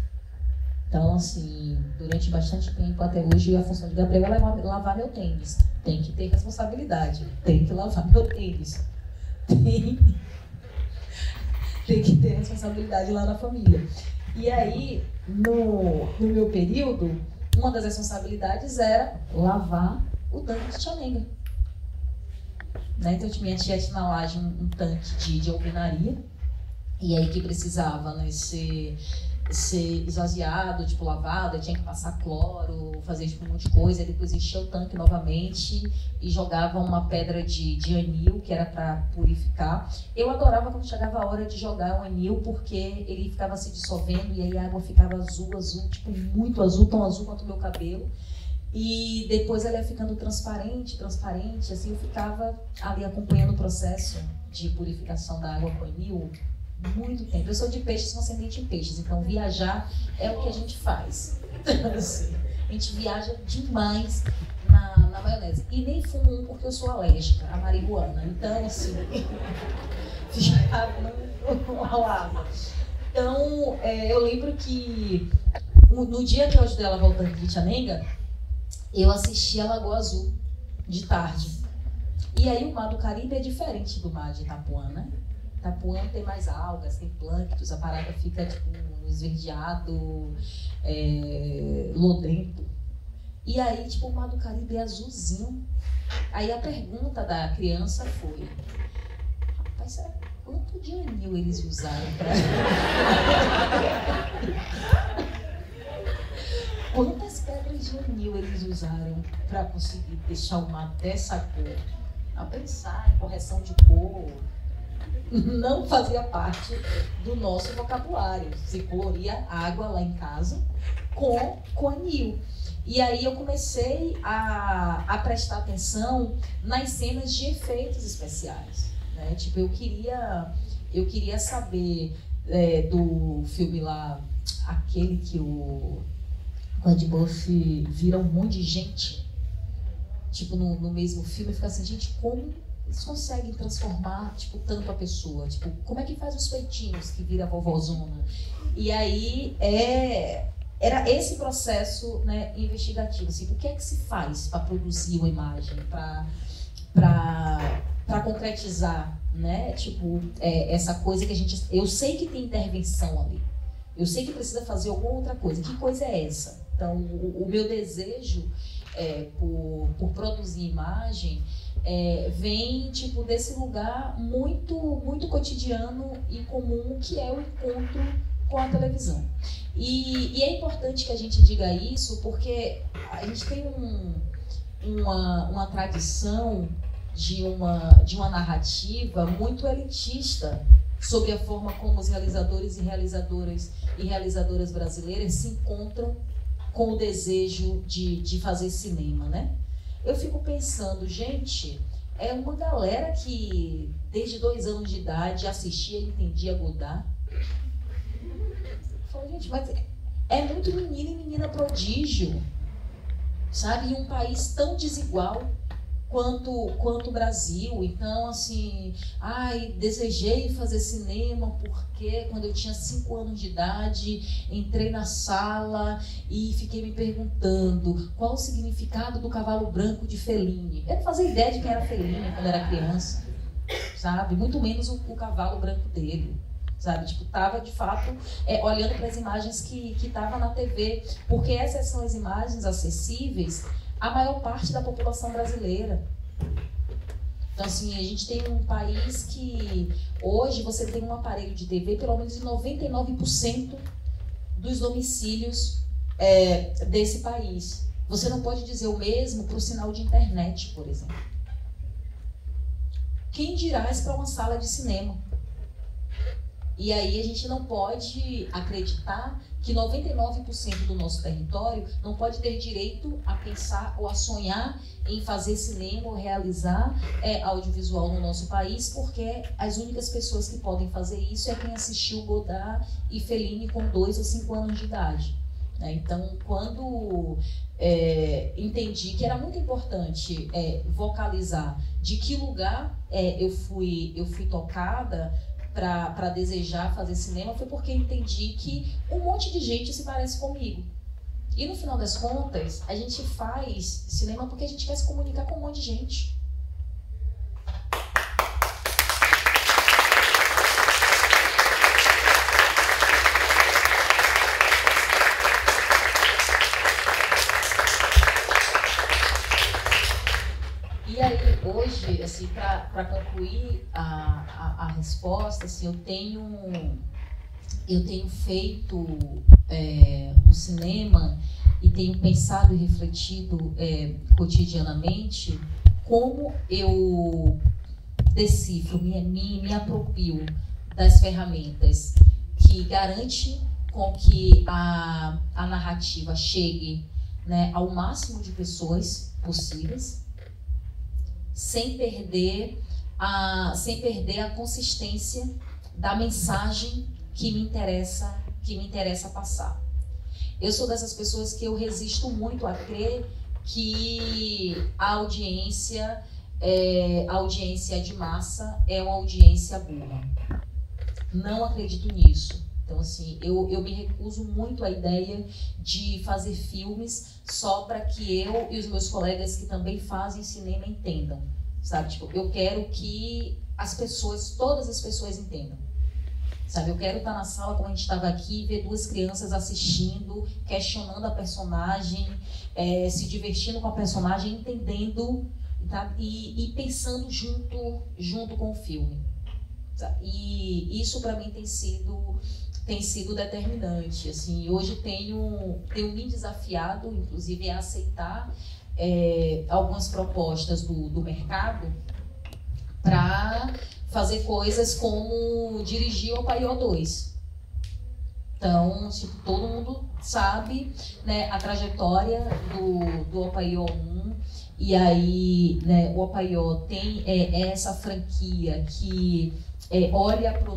Então, assim, durante bastante tempo, até hoje, a função de Gabriel é lavar meu tênis. Tem que ter responsabilidade. Tem que lavar meu tênis. Tem que ter responsabilidade lá na família. E aí, no meu período, uma das responsabilidades era lavar o tanque de Tianenga. Né? Então, minha tia tinha na laje um tanque de alvenaria, e aí que precisava, né, ser esvaziado, tipo, lavado, tinha que passar cloro, fazer tipo, um monte de coisa, e depois encher o tanque novamente e jogava uma pedra de anil, que era para purificar. Eu adorava quando chegava a hora de jogar o anil, porque ele ficava se dissolvendo e aí a água ficava azul, tipo, muito azul, tão azul quanto o meu cabelo. E depois ela ia ficando transparente, assim, eu ficava ali acompanhando o processo de purificação da água com anil muito tempo. Eu sou de peixes, sou ascendente em peixes, então viajar é o que a gente faz. Assim, a gente viaja demais na maionese. E nem fumo porque eu sou alérgica à marihuana. Então, assim, não rolava. Então, eu lembro que no dia que eu ajudei ela voltando de Tianenga, eu assisti a Lagoa Azul de tarde. E aí o mar do Caribe é diferente do mar de Itapuã, né? Itapuã tem mais algas, tem plânctons, a parada fica tipo esverdeado, lodento. E aí, tipo, o mar do Caribe é azulzinho. Aí a pergunta da criança foi: rapaz, será quanto de anil eles usaram pra... Quantas pedras de anil eles usaram para conseguir deixar o mar dessa cor? A pensar em correção de cor não fazia parte do nosso vocabulário. Se coloria água lá em casa com anil. E aí eu comecei a prestar atenção nas cenas de efeitos especiais, né? Tipo, eu queria saber do filme lá, aquele que o Ed Murphy vira um monte de gente, tipo, no mesmo filme, fica assim, gente, como eles conseguem transformar, tipo, tanto a pessoa? Tipo, como é que faz os peitinhos que vira a vovózona? E aí, era esse processo, né, investigativo, assim, o que é que se faz para produzir uma imagem, para concretizar, né, tipo, essa coisa que eu sei que tem intervenção ali, eu sei que precisa fazer alguma outra coisa, que coisa é essa? Então, o meu desejo por produzir imagem vem, tipo, desse lugar muito, muito cotidiano e comum, que é o encontro com a televisão. E é importante que a gente diga isso, porque a gente tem uma tradição de uma narrativa muito elitista sobre a forma como os realizadores e realizadoras brasileiras se encontram com o desejo de fazer cinema, né? Eu fico pensando, gente, é uma galera que desde 2 anos de idade assistia e entendia Godard. Eu falo, gente, mas é muito menino e menina prodígio, sabe? Em um país tão desigual quanto o Brasil. Então, assim, desejei fazer cinema porque quando eu tinha 5 anos de idade, entrei na sala e fiquei me perguntando qual o significado do cavalo branco de Fellini. Eu não fazia ideia de quem era Fellini quando era criança, sabe? Muito menos o cavalo branco dele, sabe? Tipo, tava, de fato, olhando para as imagens que estavam na TV, porque essas são as imagens acessíveis à maior parte da população brasileira. Então, assim, a gente tem um país que hoje você tem um aparelho de TV, pelo menos em 99% dos domicílios desse país. Você não pode dizer o mesmo para o sinal de internet, por exemplo. Quem dirá isso para uma sala de cinema? E aí a gente não pode acreditar que 99% do nosso território não pode ter direito a pensar ou a sonhar em fazer cinema ou realizar audiovisual no nosso país, porque as únicas pessoas que podem fazer isso é quem assistiu Godard e Fellini com 2 ou 5 anos de idade. Então, quando entendi que era muito importante vocalizar de que lugar eu fui tocada para desejar fazer cinema, foi porque entendi que um monte de gente se parece comigo. E no final das contas, a gente faz cinema porque a gente quer se comunicar com um monte de gente. E aí, hoje, assim, para concluir a resposta, assim, eu tenho feito um cinema e tenho pensado e refletido cotidianamente como eu decifro, me aproprio das ferramentas que garantem com que a narrativa chegue, né, ao máximo de pessoas possíveis, sem perder a consistência da mensagem que me interessa passar. Eu sou dessas pessoas que eu resisto muito a crer que a audiência de massa é uma audiência burra. Não acredito nisso. Então, assim, eu me recuso muito à ideia de fazer filmes só para que eu e os meus colegas que também fazem cinema entendam, sabe? Tipo, eu quero que todas as pessoas entendam, sabe? Eu quero estar na sala como a gente estava aqui, ver 2 crianças assistindo, questionando a personagem, se divertindo com a personagem, entendendo, tá? E pensando junto com o filme. Tá? E isso para mim tem sido determinante. Assim, hoje tenho me desafiado, inclusive, a aceitar algumas propostas do mercado para fazer coisas como dirigir o Opaió 2. Então, tipo, todo mundo sabe, né, a trajetória do Opaió 1, e aí, né, o Opaió tem essa franquia que olha para o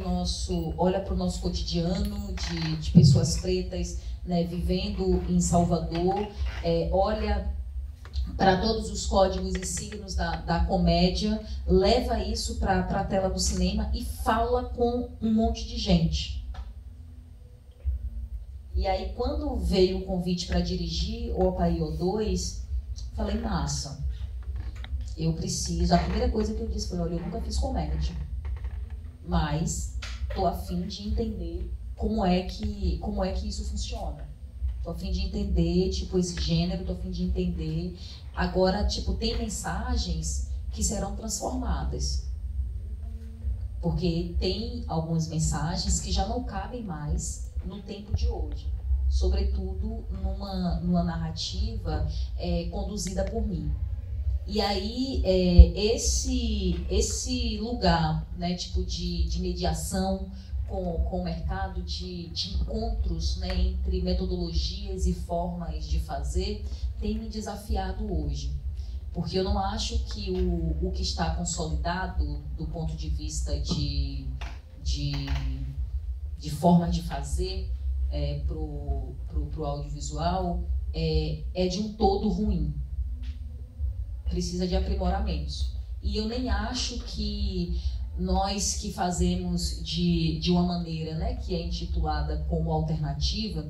nosso cotidiano de pessoas pretas, né, vivendo em Salvador, olha para todos os códigos e signos da comédia, leva isso para a tela do cinema e fala com um monte de gente. E aí, quando veio o convite para dirigir o Opaío 2, falei, massa, eu preciso... A primeira coisa que eu disse foi, olha, eu nunca fiz comédia, mas tô a fim de entender como é que isso funciona. Tô a fim de entender, tipo, esse gênero, tô a fim de entender. Agora, tipo, tem mensagens que serão transformadas. Porque tem algumas mensagens que já não cabem mais no tempo de hoje. Sobretudo numa narrativa conduzida por mim. E aí, esse lugar, né, tipo de mediação com o mercado, de encontros, né, entre metodologias e formas de fazer, tem me desafiado hoje. Porque eu não acho que o que está consolidado do ponto de vista de forma de fazer pro audiovisual é de um todo ruim. Precisa de aprimoramentos. E eu nem acho que nós que fazemos de uma maneira, né, que é intitulada como alternativa,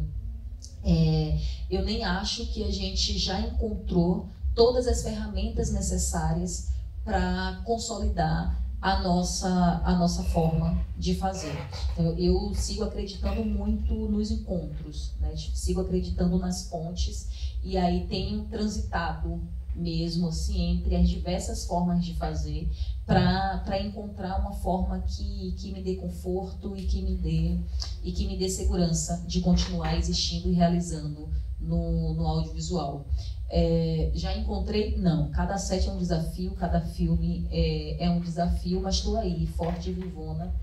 eu nem acho que a gente já encontrou todas as ferramentas necessárias para consolidar a nossa forma de fazer. Então, eu sigo acreditando muito nos encontros, né? Sigo acreditando nas pontes, e aí tenho transitado mesmo assim entre as diversas formas de fazer para encontrar uma forma que me dê conforto e que me dê segurança de continuar existindo e realizando no audiovisual. Já encontrei? Não. Cada set é um desafio, cada filme é um desafio, mas estou aí, forte e vivona,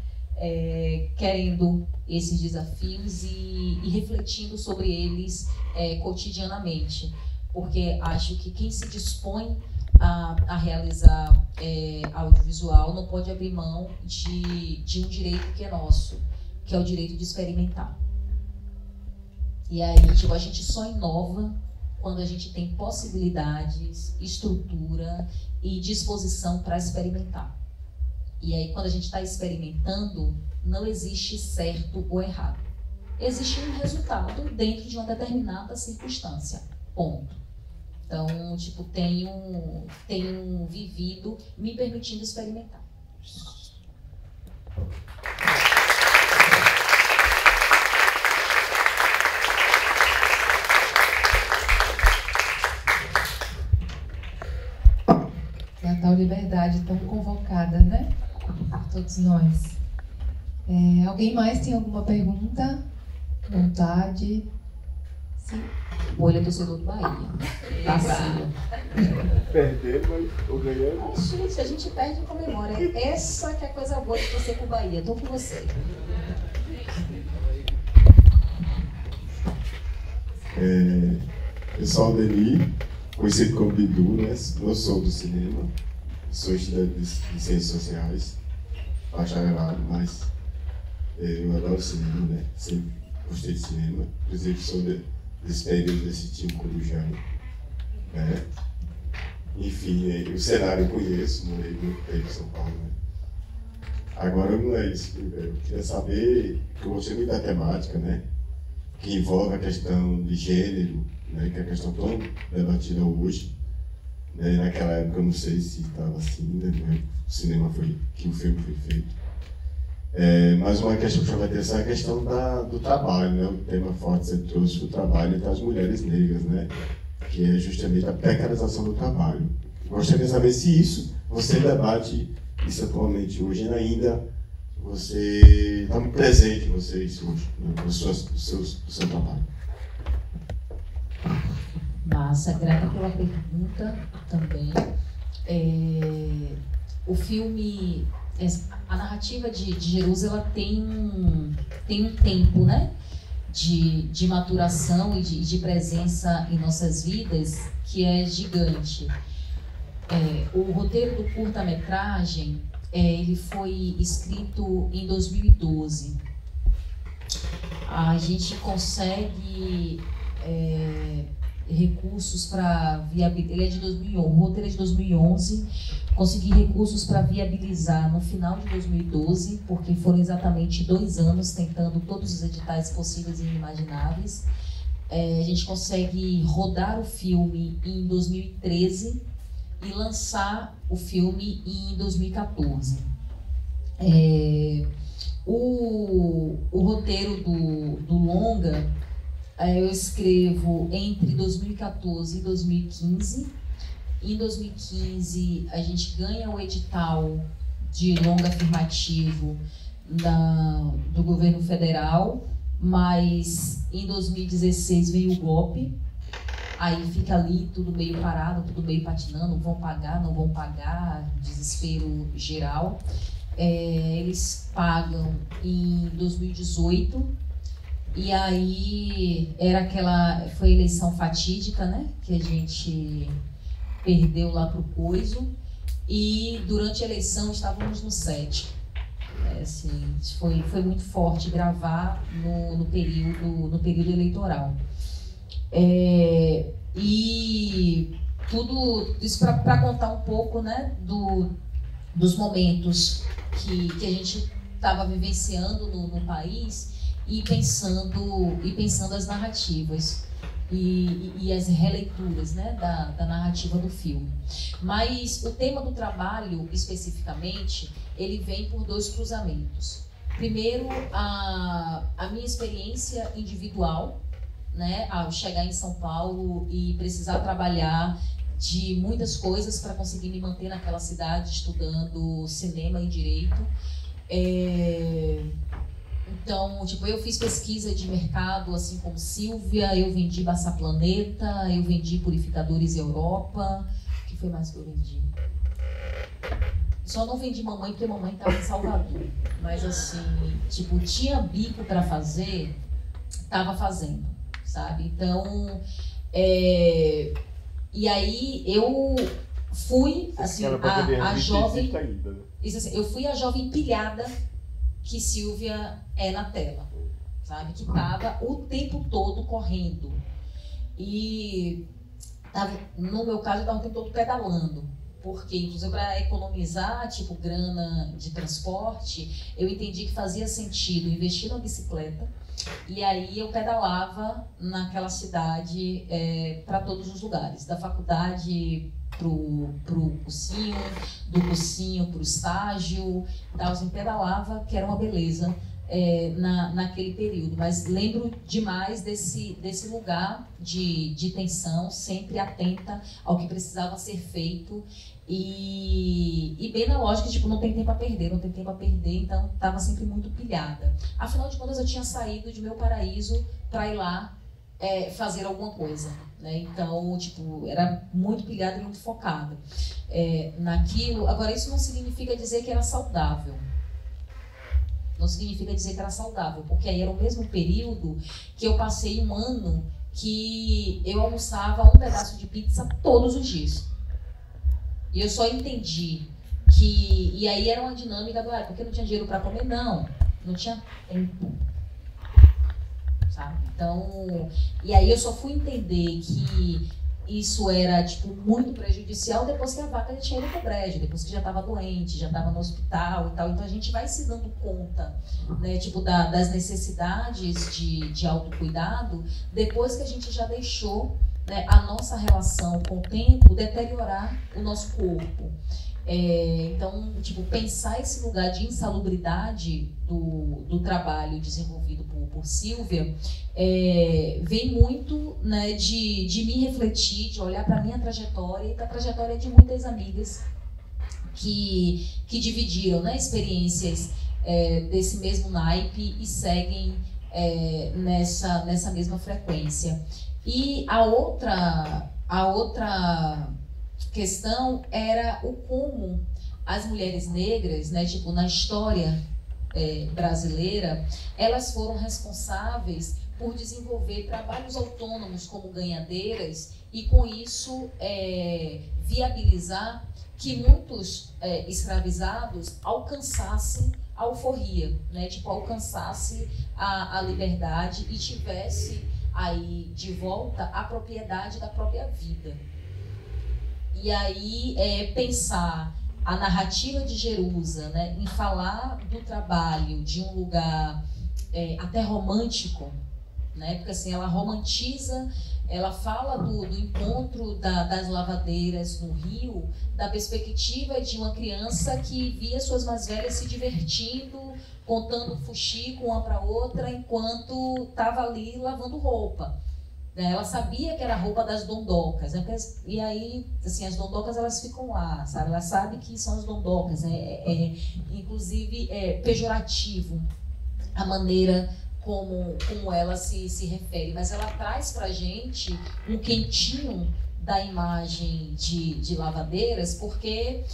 querendo esses desafios e refletindo sobre eles cotidianamente. Porque acho que quem se dispõe a realizar audiovisual não pode abrir mão de um direito que é nosso, que é o direito de experimentar. E aí, tipo, a gente só inova quando a gente tem possibilidades, estrutura e disposição para experimentar. E aí, quando a gente está experimentando, não existe certo ou errado. Existe um resultado dentro de uma determinada circunstância. Ponto. Então, tipo, tenho vivido me permitindo experimentar. É a tal liberdade tão convocada, né? Por todos nós. Alguém mais tem alguma pergunta? Vontade? Sim. O olho é torcedor do Bahia. Tá assim. Perder, mas ou ganhando. Se a gente perde, comemora. Essa que é a coisa boa de torcer pro Bahia. Tô com você. Eu sou Aldeni, conhecido como Bidu, né? Não sou do cinema, sou estudante de ciências sociais, bacharelado, mas eu adoro cinema, né? Sempre gostei de cinema, inclusive sou desse período desse time corujano, né? Enfim, o cenário eu conheço, morei muito tempo em São Paulo, né? Agora não é isso, eu queria saber, que eu gostei muito da temática, né? Que envolve a questão de gênero, né? Que é a questão tão debatida hoje, né? Naquela época eu não sei se estava assim, né? O cinema que o filme foi feito. Mas uma questão que chama a atenção é a questão do trabalho, né? O tema forte que você trouxe do trabalho entre as mulheres negras, né? Que é justamente a precarização do trabalho. Gostaria de saber se isso, você debate isso atualmente hoje ainda, você está muito presente em vocês hoje, né? do seu trabalho. Massa, grata pela pergunta também. O filme, a narrativa de Jerusalém tem um tempo, né, de maturação e de presença em nossas vidas que é gigante. O roteiro do curta-metragem, ele foi escrito em 2012. A gente consegue recursos para viabilizar. Ele é de 2011, o roteiro é de 2011. Consegui recursos para viabilizar no final de 2012, porque foram exatamente 2 anos tentando todos os editais possíveis e inimagináveis. A gente consegue rodar o filme em 2013 e lançar o filme em 2014. O roteiro do longa eu escrevo entre 2014 e 2015. Em 2015, a gente ganha o edital de longa afirmativo do governo federal, mas em 2016 veio o golpe, aí fica ali tudo meio parado, tudo meio patinando, vão pagar, não vão pagar, desespero geral. Eles pagam em 2018, e aí foi a eleição fatídica, né, que a gente perdeu lá pro Coiso, e durante a eleição estávamos no set. Assim, foi muito forte gravar no período eleitoral. E tudo isso para contar um pouco, né, dos momentos que a gente estava vivenciando no país e pensando as narrativas e as releituras, né, da narrativa do filme. Mas o tema do trabalho, especificamente, ele vem por 2 cruzamentos. Primeiro, a minha experiência individual, né, ao chegar em São Paulo e precisar trabalhar de muitas coisas para conseguir me manter naquela cidade estudando cinema e direito. Então, tipo, eu fiz pesquisa de mercado, assim como Silvia, eu vendi Bassa Planeta, eu vendi Purificadores Europa. O que foi mais que eu vendi? Só não vendi Mamãe, porque Mamãe estava em Salvador. Mas, assim, tipo, tinha bico para fazer, estava fazendo, sabe? Então, e aí eu fui, assim, a jovem... Ainda, né? Isso, assim, eu fui a jovem pilhada que Silvia é na tela, sabe? Que estava o tempo todo correndo. E no meu caso, eu estava o tempo todo pedalando. Porque, inclusive, para economizar, tipo, grana de transporte, eu entendi que fazia sentido investir na bicicleta. E aí eu pedalava naquela cidade para todos os lugares, da faculdade pro cursinho, do cursinho pro estágio, tal, assim, pedalava, que era uma beleza naquele período. Mas lembro demais desse lugar de tensão, sempre atenta ao que precisava ser feito e bem na lógica, tipo, não tem tempo a perder, então estava sempre muito pilhada. Afinal de contas, eu tinha saído de meu paraíso para ir lá fazer alguma coisa, né? Então, tipo, era muito pilhada e muito focada naquilo. Agora, isso não significa dizer que era saudável. Não significa dizer que era saudável, porque aí era o mesmo período que eu passei um ano que eu almoçava um pedaço de pizza todos os dias. E eu só entendi que... E aí era uma dinâmica do... porque não tinha dinheiro para comer? Não tinha tempo. Sabe? Então... E aí eu só fui entender que isso era, tipo, muito prejudicial depois que a vaca já tinha ido pro brejo, depois que já estava doente, já estava no hospital e tal. Então a gente vai se dando conta, né, tipo, das necessidades de autocuidado depois que a gente já deixou, né, a nossa relação com o tempo deteriorar o nosso corpo. Então, tipo, pensar esse lugar de insalubridade do trabalho desenvolvido por Silvia vem muito, né, de me refletir, de olhar para a minha trajetória e para a trajetória de muitas amigas que dividiram, né, experiências desse mesmo naipe e seguem nessa mesma frequência. E a outra questão era o como as mulheres negras, né, tipo, na história brasileira, elas foram responsáveis por desenvolver trabalhos autônomos como ganhadeiras e, com isso, viabilizar que muitos escravizados alcançassem a alforria, né? Tipo, alcançasse a liberdade e tivesse aí de volta a propriedade da própria vida. E aí pensar a narrativa de Jerusa, né, em falar do trabalho de um lugar até romântico, né, porque assim, ela romantiza, ela fala do encontro das lavadeiras no rio, da perspectiva de uma criança que via suas mais velhas se divertindo, contando fuxico uma para outra, enquanto estava ali lavando roupa. Ela sabia que era a roupa das dondocas, né? E aí, assim, as dondocas elas ficam lá, sabe? Ela sabe que são as dondocas, inclusive pejorativo a maneira como ela se refere, mas ela traz pra gente um quentinho da imagem de lavadeiras, porque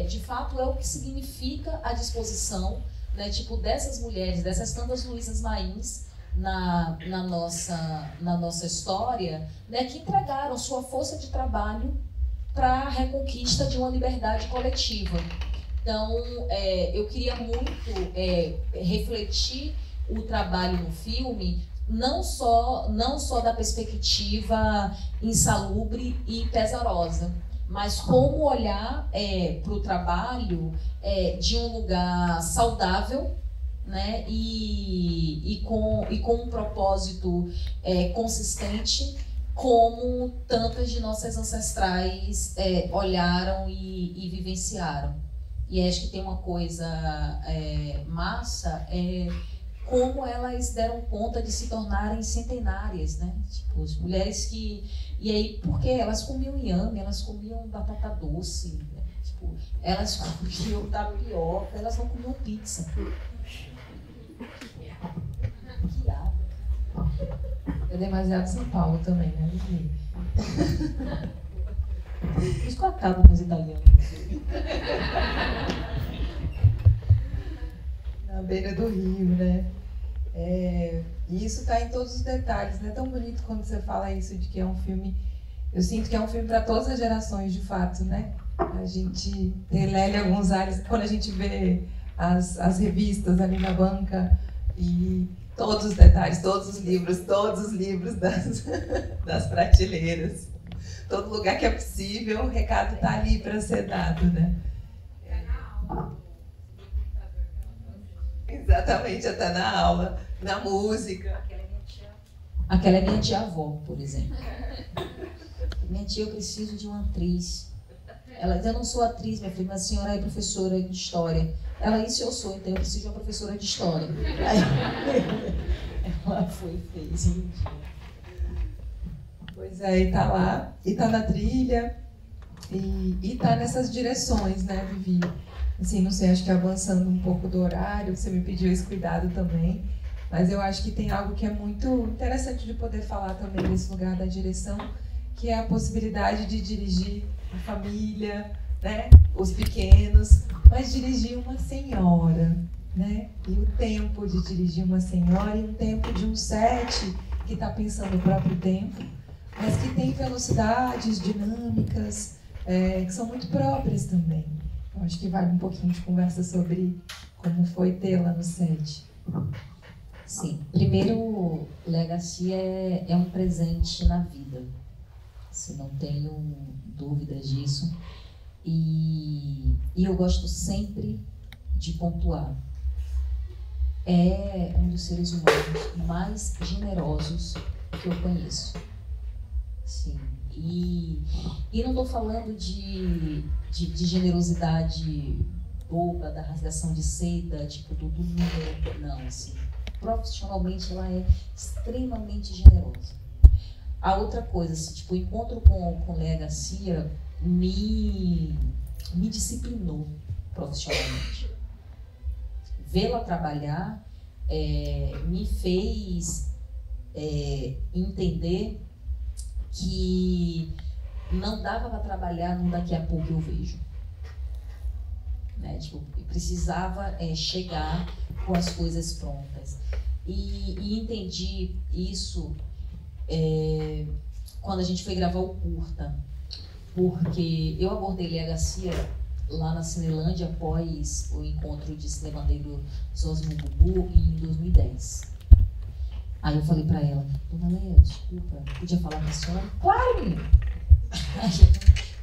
de fato é o que significa a disposição, né, tipo, dessas mulheres, dessas tantas Luísas Mains na nossa história, né, que entregaram sua força de trabalho para a reconquista de uma liberdade coletiva. Então, eu queria muito refletir o trabalho no filme, não só da perspectiva insalubre e pesarosa, mas como olhar para o trabalho de um lugar saudável, né, e com um propósito consistente, como tantas de nossas ancestrais olharam e vivenciaram. E acho que tem uma coisa massa, como elas deram conta de se tornarem centenárias, né? Tipo, as mulheres que... E aí, porque elas comiam inhame, elas comiam batata doce, né? Tipo, elas comiam tapioca, elas não comiam pizza. É demasiado São Paulo também, né? Escocado com os italianos. Na beira do rio, né? E isso está em todos os detalhes, né? Tão bonito quando você fala isso, de que é um filme... Eu sinto que é um filme para todas as gerações, de fato, né? A gente tem Lélia Gonzalez, quando a gente vê as revistas ali na banca e todos os detalhes, todos os livros das prateleiras. Todo lugar que é possível, o recado está ali para ser dado, né? Exatamente, até na aula, na música. Aquela é minha tia-avó, por exemplo. Minha tia, eu preciso de uma atriz. Ela diz, eu não sou atriz, minha filha, mas a senhora é professora de história. Ela, isso eu sou, então eu preciso de uma professora de história. Aí, ela foi e fez. Pois é, e tá lá, e tá na trilha, e tá nessas direções, né, Vivi? Assim, não sei, acho que avançando um pouco do horário, você me pediu esse cuidado também, mas eu acho que tem algo que é muito interessante de poder falar também nesse lugar da direção, que é a possibilidade de dirigir a família, né, os pequenos, mas dirigir uma senhora, né? E o tempo de dirigir uma senhora e um tempo de um set que está pensando o próprio tempo, mas que tem velocidades, dinâmicas, que são muito próprias também. Eu acho que vale um pouquinho de conversa sobre como foi tê-la no set. Sim. Primeiro, Lélia Garcia é um presente na vida. Assim, não tenho dúvidas disso. E eu gosto sempre de pontuar. É um dos seres humanos mais generosos que eu conheço. Sim. E não estou falando de generosidade boba, da rasgação de seda, tipo do número, não, assim. Profissionalmente ela é extremamente generosa. A outra coisa, assim, tipo, o encontro com Lélia Garcia me disciplinou profissionalmente. Vê-la trabalhar me fez entender que não dava para trabalhar no daqui a pouco eu vejo. Né? Tipo, precisava chegar com as coisas prontas. E entendi isso quando a gente foi gravar o curta. porque eu abordei Léa Garcia lá na Cinelândia após o encontro de cinema negro Zosmo Bubu em 2010. Aí eu falei pra ela, dona Léa, desculpa, podia falar com a senhora? Claro, menina!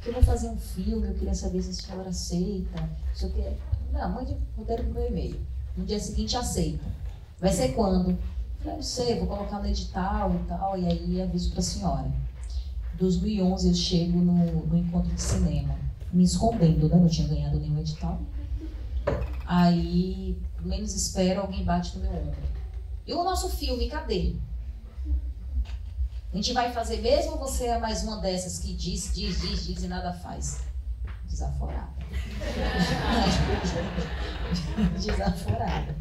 Eu vou fazer um filme, eu queria saber se a senhora aceita, se eu quero... Não, mande roteiro pro meu e-mail. No dia seguinte aceita. Vai ser quando? Eu falei, não sei, vou colocar no edital e tal, e aí aviso pra senhora. Em 2011 eu chego no encontro de cinema, me escondendo, né? Não tinha ganhado nenhum edital. Aí, menos espero, alguém bate no meu ombro. E o nosso filme, cadê? A gente vai fazer mesmo ou você é mais uma dessas que diz e nada faz? Desaforada. Desaforada.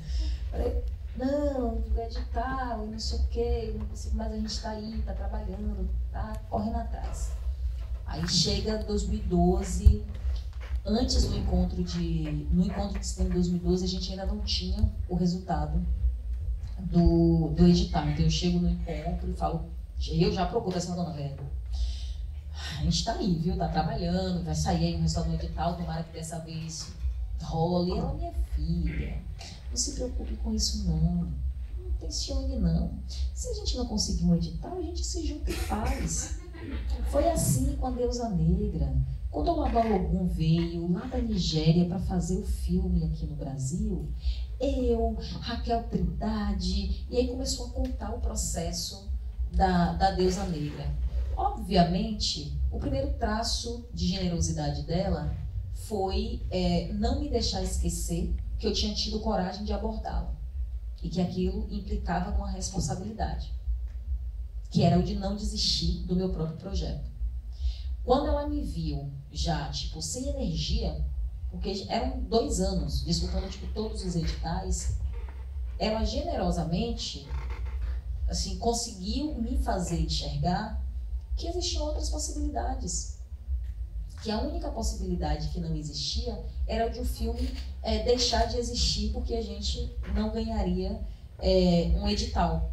Falei, não, edital, não sei o quê, não consigo, mas a gente tá aí, tá trabalhando, tá correndo atrás. Aí chega 2012, antes do encontro no encontro de cinema de 2012, a gente ainda não tinha o resultado do edital. Então eu chego no encontro e falo, eu já procuro essa dona Léa. A gente tá aí, viu? Tá trabalhando, vai sair aí um resultado no edital, tomara que dessa vez role. E ela, minha filha, não se preocupe com isso não tensione não. Se a gente não conseguir um edital, a gente se junta e faz. Foi assim com a Deusa Negra. Quando o Olabalogun veio lá da Nigéria para fazer o filme aqui no Brasil, eu, Raquel Trindade, e aí começou a contar o processo da Deusa Negra. Obviamente, o primeiro traço de generosidade dela foi não me deixar esquecer que eu tinha tido coragem de abordá-la e que aquilo implicava numa responsabilidade, que era o de não desistir do meu próprio projeto. Quando ela me viu já, tipo, sem energia, porque eram 2 anos disputando, tipo, todos os editais, ela generosamente, assim, conseguiu me fazer enxergar que existiam outras possibilidades. Que a única possibilidade que não existia era de o filme deixar de existir porque a gente não ganharia um edital.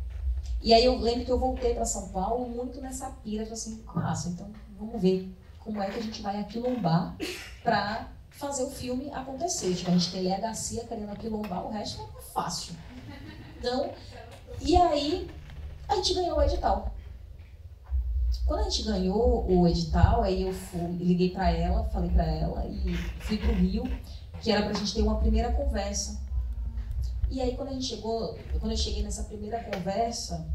E aí eu lembro que eu voltei para São Paulo muito nessa pira, falei assim, massa, então vamos ver como é que a gente vai aquilombar para fazer o filme acontecer. Tipo, a gente tem Léa Garcia querendo aquilombar, o resto é fácil. Então, e aí a gente ganhou o edital. Quando a gente ganhou o edital, aí eu liguei para ela, falei para ela e fui pro Rio, que era pra gente ter uma primeira conversa. E aí quando eu cheguei nessa primeira conversa,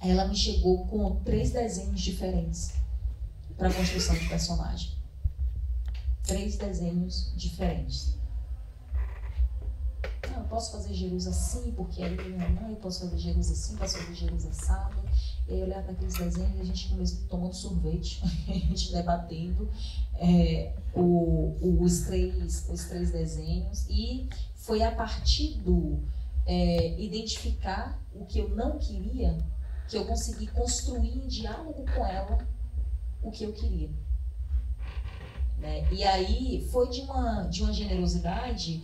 ela me chegou com 3 desenhos diferentes para a construção de personagem. 3 desenhos diferentes. Não, eu posso fazer Jerusa assim, porque aí minha mãe, eu posso fazer Jerusa assim, posso fazer Jerusa assado. E aí eu olhava para aqueles desenhos e a gente começou tomando sorvete, a gente debatendo os três desenhos. E foi a partir do identificar o que eu não queria, que eu consegui construir em diálogo com ela o que eu queria. Né? E aí foi de uma generosidade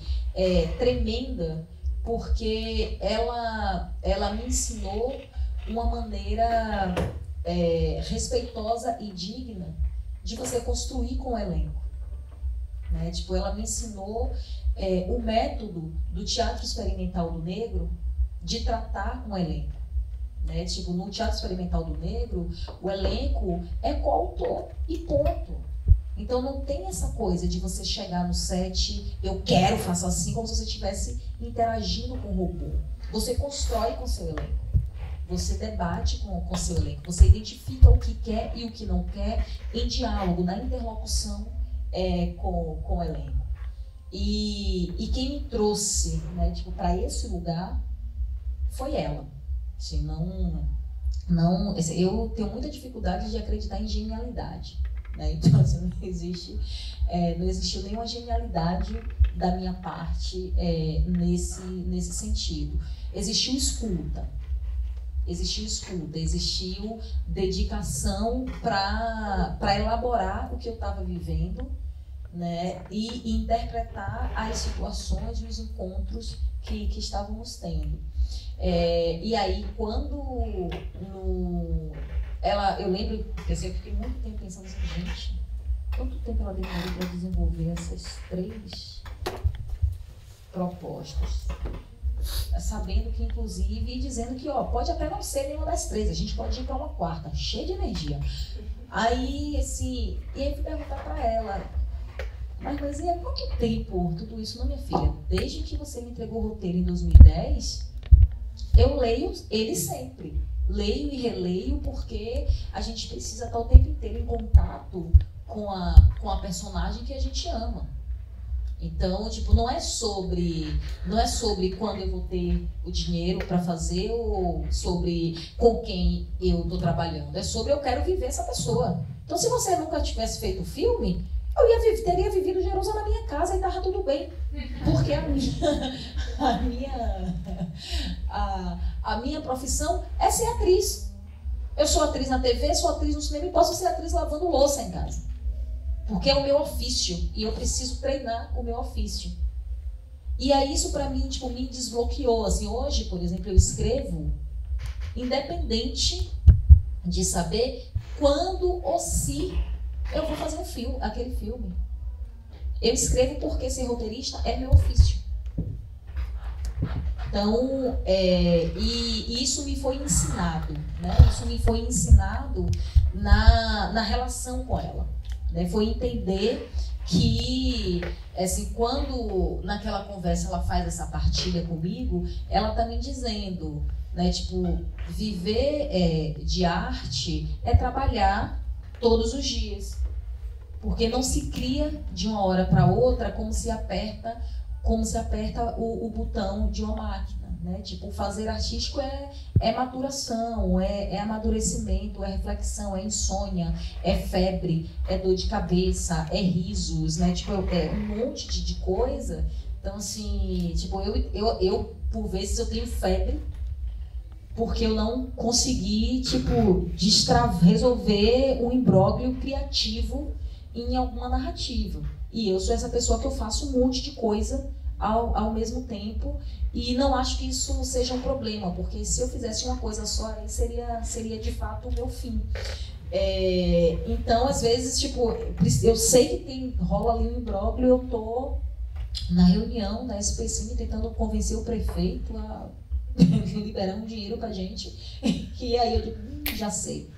tremenda, porque ela me ensinou uma maneira respeitosa e digna de você construir com o elenco. Né? Tipo, ela me ensinou o método do teatro experimental do negro de tratar com o elenco. Né? Tipo, no teatro experimental do negro, o elenco é coautor e ponto. Então não tem essa coisa de você chegar no set, eu quero, faço assim, como se você estivesse interagindo com o robô. Você constrói com o seu elenco. Você debate com o seu elenco. Você identifica o que quer e o que não quer em diálogo, na interlocução com o elenco. E quem me trouxe, né, tipo, para esse lugar foi ela. Assim, eu tenho muita dificuldade de acreditar em genialidade. Né? Então, assim, não existiu nenhuma genialidade da minha parte nesse sentido. Existiu escuta, existiu dedicação para elaborar o que eu estava vivendo, né? E interpretar as situações e os encontros que estávamos tendo. E aí, quando eu lembro, porque eu fiquei muito tempo pensando assim, gente, tempo ela demorou para desenvolver essas 3 propostas? Sabendo que, inclusive, e dizendo que, ó, pode até não ser nenhuma das 3, a gente pode ir para uma 4ª, cheia de energia. Aí, assim, e aí fui perguntar para ela, mas e há quanto tempo tudo isso? Não, minha filha, desde que você me entregou o roteiro em 2010, eu leio ele sempre. Leio e releio porque a gente precisa estar o tempo inteiro em contato com a personagem que a gente ama. Então, tipo, não é sobre quando eu vou ter o dinheiro para fazer ou sobre com quem eu estou trabalhando. É sobre eu quero viver essa pessoa. Então, se você nunca tivesse feito o filme, eu teria vivido Jerusa na minha casa e estava tudo bem. Porque a minha profissão é ser atriz. Eu sou atriz na TV, sou atriz no cinema e posso ser atriz lavando louça em casa. Porque é o meu ofício e eu preciso treinar o meu ofício. E aí isso para mim, tipo, me desbloqueou. Assim, hoje, por exemplo, eu escrevo independente de saber quando ou se eu vou fazer aquele filme. Eu escrevo porque ser roteirista é meu ofício. Então, e isso me foi ensinado, né? Isso me foi ensinado na relação com ela. Né? Foi entender que, assim, quando naquela conversa ela faz essa partilha comigo, ela tá me dizendo, né, tipo, viver de arte é trabalhar todos os dias. Porque não se cria de uma hora para outra como se aperta o botão de uma máquina. Né? Tipo, fazer artístico é maturação, é amadurecimento, é reflexão, é insônia, é febre, é dor de cabeça, é risos, né? Tipo, é um monte de coisa. Então, assim, tipo, eu por vezes eu tenho febre porque eu não consegui, tipo, resolver um imbróglio criativo em alguma narrativa. E eu sou essa pessoa que eu faço um monte de coisa ao mesmo tempo, e não acho que isso seja um problema, porque se eu fizesse uma coisa só, aí seria de fato o meu fim. Então, às vezes, tipo, eu sei que rola ali um imbróglio, eu tô na reunião da SPCine tentando convencer o prefeito a liberar um dinheiro pra gente, e aí eu digo, já sei,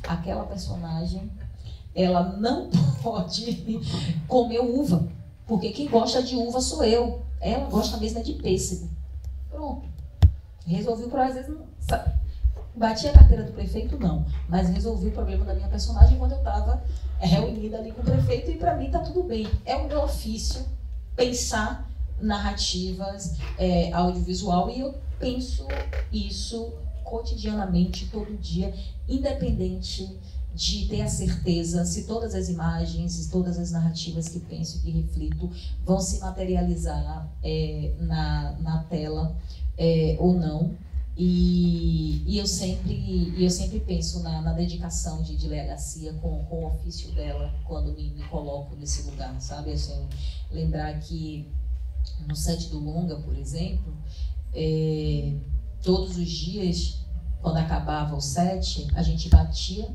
aquela personagem, ela não pode comer uva, porque quem gosta de uva sou eu. Ela gosta mesmo de pêssego. Pronto. Resolvi o problema. Às vezes não bati a carteira do prefeito, não. Mas resolvi o problema da minha personagem quando eu estava reunida ali com o prefeito e para mim está tudo bem. É o meu ofício pensar narrativas audiovisual e eu penso isso cotidianamente, todo dia, independente de ter a certeza se todas as imagens, se todas as narrativas que penso e que reflito vão se materializar na tela ou não. E eu sempre penso na dedicação de Léa Garcia com o ofício dela quando me coloco nesse lugar, sabe? Assim, lembrar que no set do longa, por exemplo, todos os dias, quando acabava o set, a gente batia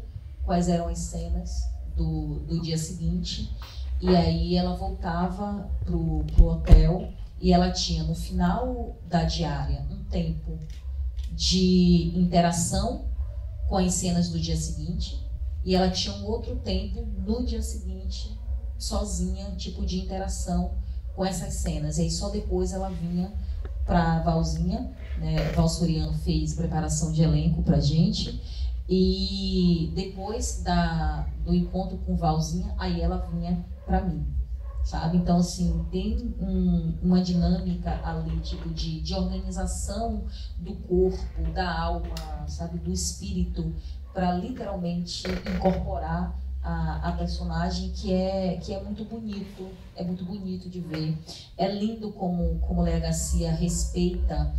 quais eram as cenas do dia seguinte, e aí ela voltava pro hotel e ela tinha no final da diária um tempo de interação com as cenas do dia seguinte e ela tinha um outro tempo no dia seguinte sozinha, tipo de interação com essas cenas, e aí só depois ela vinha para Valzinha, né? Val Soriano fez preparação de elenco pra gente. E depois do encontro com Valzinha, aí ela vinha para mim, sabe? Então, assim, tem uma dinâmica ali, tipo, de organização do corpo, da alma, sabe? Do espírito, para literalmente incorporar a personagem, que é muito bonito de ver. É lindo como Léa Garcia respeita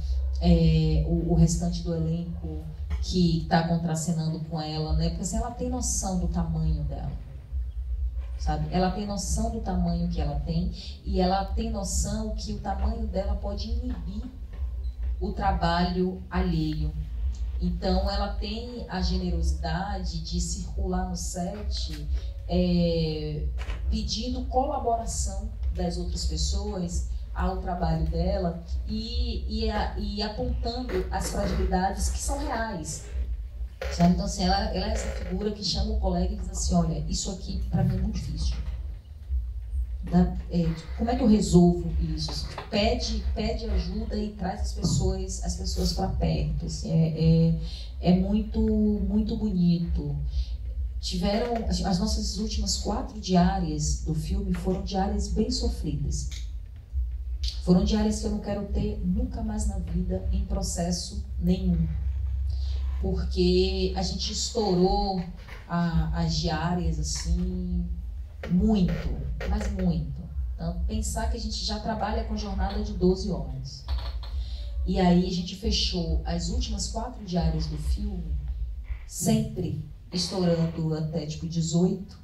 o restante do elenco que está contracenando com ela, né? Porque assim, ela tem noção do tamanho dela, sabe? Ela tem noção do tamanho que ela tem e ela tem noção que o tamanho dela pode inibir o trabalho alheio. Então, ela tem a generosidade de circular no set pedindo colaboração das outras pessoas ao trabalho dela e apontando as fragilidades que são reais. Sabe? Então, assim, ela é essa figura que chama o colega e diz assim, olha, isso aqui para mim é muito difícil. Como é que eu resolvo isso? Pede ajuda e traz as pessoas para perto. Assim, é muito, muito bonito. Tiveram as nossas últimas 4 diárias do filme foram diárias bem sofridas. Foram diárias que eu não quero ter nunca mais na vida em processo nenhum. Porque a gente estourou as diárias assim, muito, mas muito. Então, pensar que a gente já trabalha com jornada de 12 horas. E aí a gente fechou as últimas 4 diárias do filme, sempre estourando até tipo 18,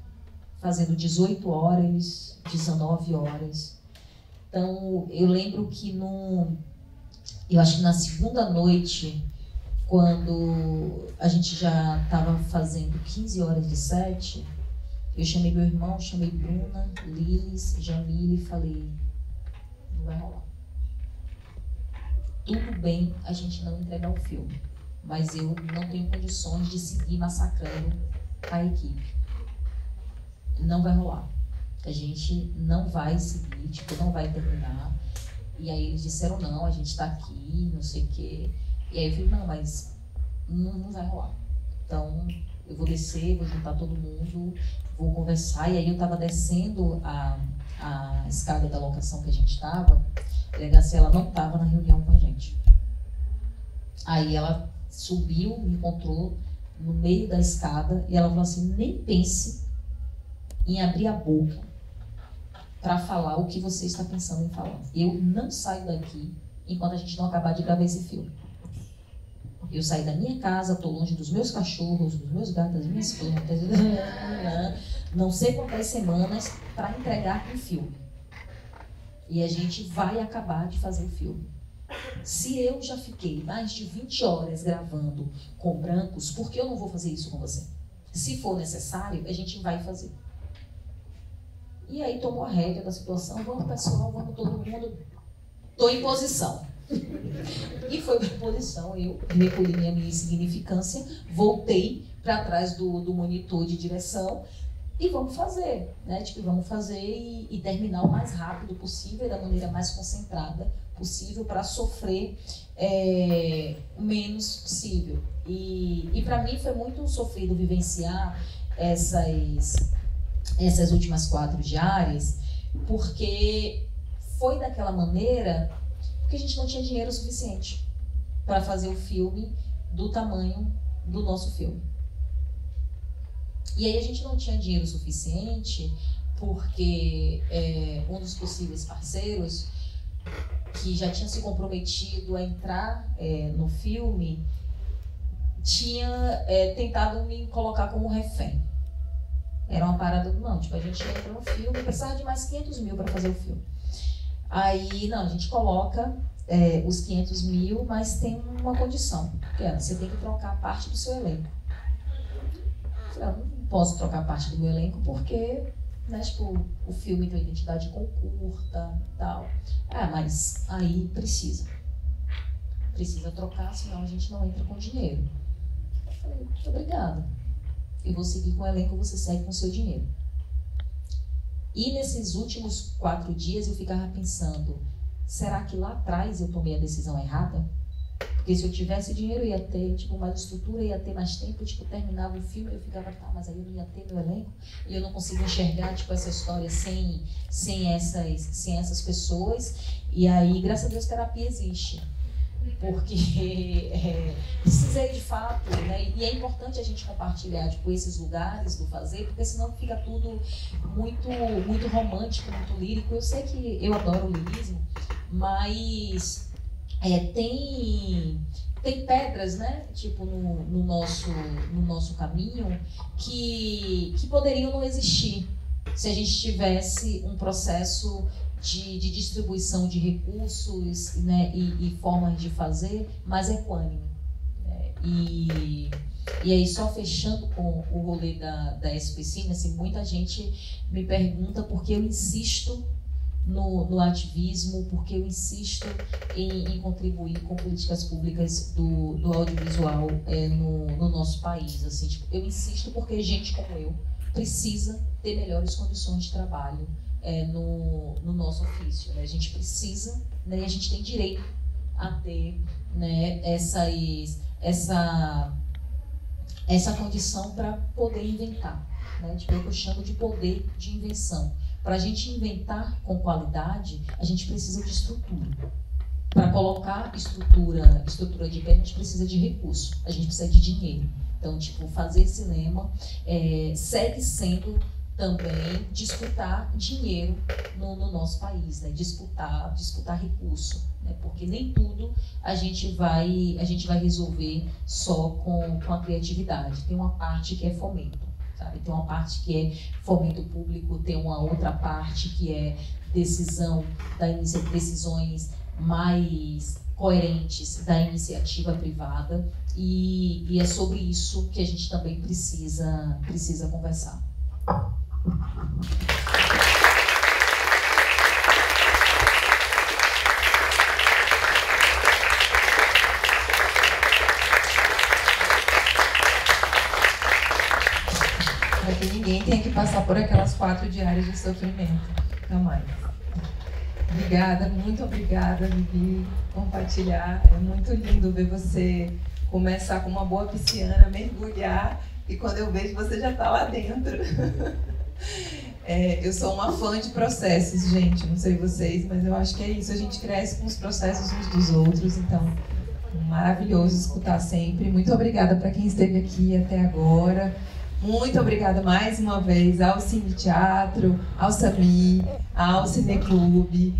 fazendo 18 horas, 19 horas. Então, eu lembro que eu acho que na segunda noite, quando a gente já estava fazendo 15 horas de set, eu chamei meu irmão, chamei Bruna, Lilis, Jamile e falei, não vai rolar. Tudo bem a gente não entregar o filme, mas eu não tenho condições de seguir massacrando a equipe. Não vai rolar. A gente não vai seguir, não vai terminar. E aí eles disseram, não, a gente tá aqui, não sei o quê. E aí eu falei, não, mas não vai rolar. Então, eu vou descer, vou juntar todo mundo, vou conversar. E aí eu tava descendo a escada da locação que a gente tava, a Graciela não tava na reunião com a gente. Aí ela subiu, me encontrou no meio da escada e ela falou assim, nem pense em abrir a boca para falar o que você está pensando em falar. Eu não saio daqui enquanto a gente não acabar de gravar esse filme. Eu saí da minha casa, estou longe dos meus cachorros, dos meus gatos, das minhas plantas, não sei quantas semanas para entregar um filme. E a gente vai acabar de fazer o filme. Se eu já fiquei mais de 20 horas gravando com brancos, por que eu não vou fazer isso com você? Se for necessário, a gente vai fazer. E aí tomou a rédea da situação, vamos pessoal, vamos todo mundo, estou em posição. E foi para posição, eu recolhi minha insignificância, voltei para trás do monitor de direção e vamos fazer, né? Vamos fazer e terminar o mais rápido possível, da maneira mais concentrada possível, para sofrer o menos possível. E para mim foi muito sofrido vivenciar essas últimas 4 diárias, porque foi daquela maneira que a gente não tinha dinheiro suficiente para fazer o filme do tamanho do nosso filme. E aí a gente não tinha dinheiro suficiente porque um dos possíveis parceiros, que já tinha se comprometido a entrar no filme, tinha tentado me colocar como refém. Era uma parada, não, a gente entra no filme, precisava de mais 500 mil para fazer o filme. Aí, não, a gente coloca os 500 mil, mas tem uma condição, que você tem que trocar parte do seu elenco. Eu falei, não posso trocar parte do meu elenco porque, né, o filme tem uma identidade curta e tal. Mas aí precisa trocar, senão a gente não entra com dinheiro. Eu falei, muito obrigada. Eu vou seguir com o elenco, você segue com o seu dinheiro. E nesses últimos 4 dias eu ficava pensando, será que lá atrás eu tomei a decisão errada? Porque se eu tivesse dinheiro, eu ia ter mais estrutura, ia ter mais tempo, terminava o filme, eu ficava, mas aí eu não ia ter meu elenco, e eu não conseguia enxergar essa história sem essas pessoas. E aí, graças a Deus, terapia existe. Porque precisei de fato, né? E é importante a gente compartilhar esses lugares do fazer, porque senão fica tudo muito, muito romântico, muito lírico. Eu sei que eu adoro o lirismo, mas tem pedras, né? No nosso caminho que poderiam não existir se a gente tivesse um processo de distribuição de recursos, né, e formas de fazer mais equânime. E E aí, só fechando com o rolê da SP-Cine, assim, muita gente me pergunta por que eu insisto no ativismo, porque eu insisto em contribuir com políticas públicas do audiovisual no nosso país. Assim, tipo, eu insisto porque gente como eu precisa ter melhores condições de trabalho no nosso ofício. Né? A gente precisa, né, e a gente tem direito a ter, né, essa condição para poder inventar. Né? Tipo, eu chamo de poder de invenção. Para a gente inventar com qualidade, a gente precisa de estrutura. Para colocar estrutura de pé, a gente precisa de recurso, a gente precisa de dinheiro. Então, tipo, fazer cinema segue sendo também disputar dinheiro no nosso país, né? Disputar recurso, né? Porque nem tudo a gente vai resolver só com a criatividade. Tem uma parte que é fomento, sabe? Tem uma parte que é fomento público, tem uma outra parte que é decisões mais coerentes da iniciativa privada, e é sobre isso que a gente também precisa conversar. Para que ninguém tenha que passar por aquelas 4 diárias de sofrimento, jamais. Obrigada, muito obrigada, Vivi, compartilhar. É muito lindo ver você começar com uma boa pisciana, mergulhar, e quando eu vejo você já está lá dentro. Eu sou uma fã de processos, gente, não sei vocês, mas eu acho que é isso, a gente cresce com os processos uns dos outros, então maravilhoso escutar sempre. Muito obrigada para quem esteve aqui até agora. Muito obrigada mais uma vez ao Cine Teatro, ao Sami, ao Cineclube,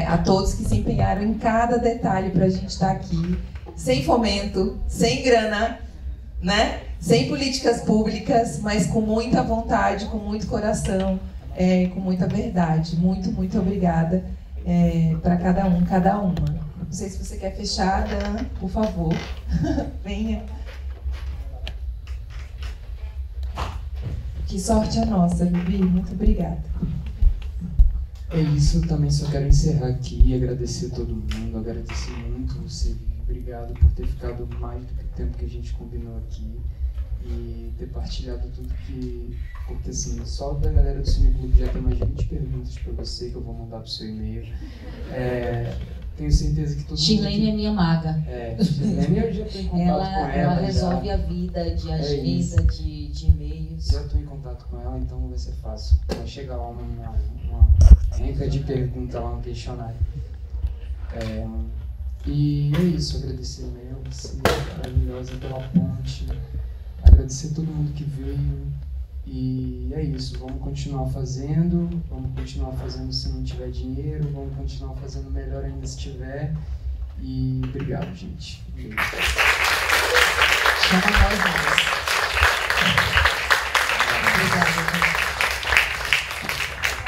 a todos que se empenharam em cada detalhe para a gente estar aqui, sem fomento, sem grana, né? Sem políticas públicas, mas com muita vontade, com muito coração, com muita verdade. Muito, muito obrigada para cada um, cada uma. Não sei se você quer fechar, Dan, por favor. Venha. Que sorte a nossa, Vivi. Muito obrigada. É isso, também só quero encerrar aqui e agradecer a todo mundo, agradecer muito você, Vivi. Obrigado por ter ficado mais do que o tempo que a gente combinou aqui e ter partilhado tudo que... Porque assim, só da galera do Cineclube já tem mais 20 perguntas para você que eu vou mandar pro seu e-mail. Tenho certeza que todo Shirlene mundo... é minha maga. Shirlene, eu já estou em contato com ela. Ela resolve a vida de agenda, de e-mails. Já estou em contato com ela, então vai ser fácil. Vai chegar lá uma renca de perguntas lá no questionário. E é isso, agradecer mesmo, você maravilhosa pela ponte, agradecer a todo mundo que veio, e é isso, vamos continuar fazendo se não tiver dinheiro, vamos continuar fazendo melhor ainda se tiver, e obrigado, gente. Chama nós.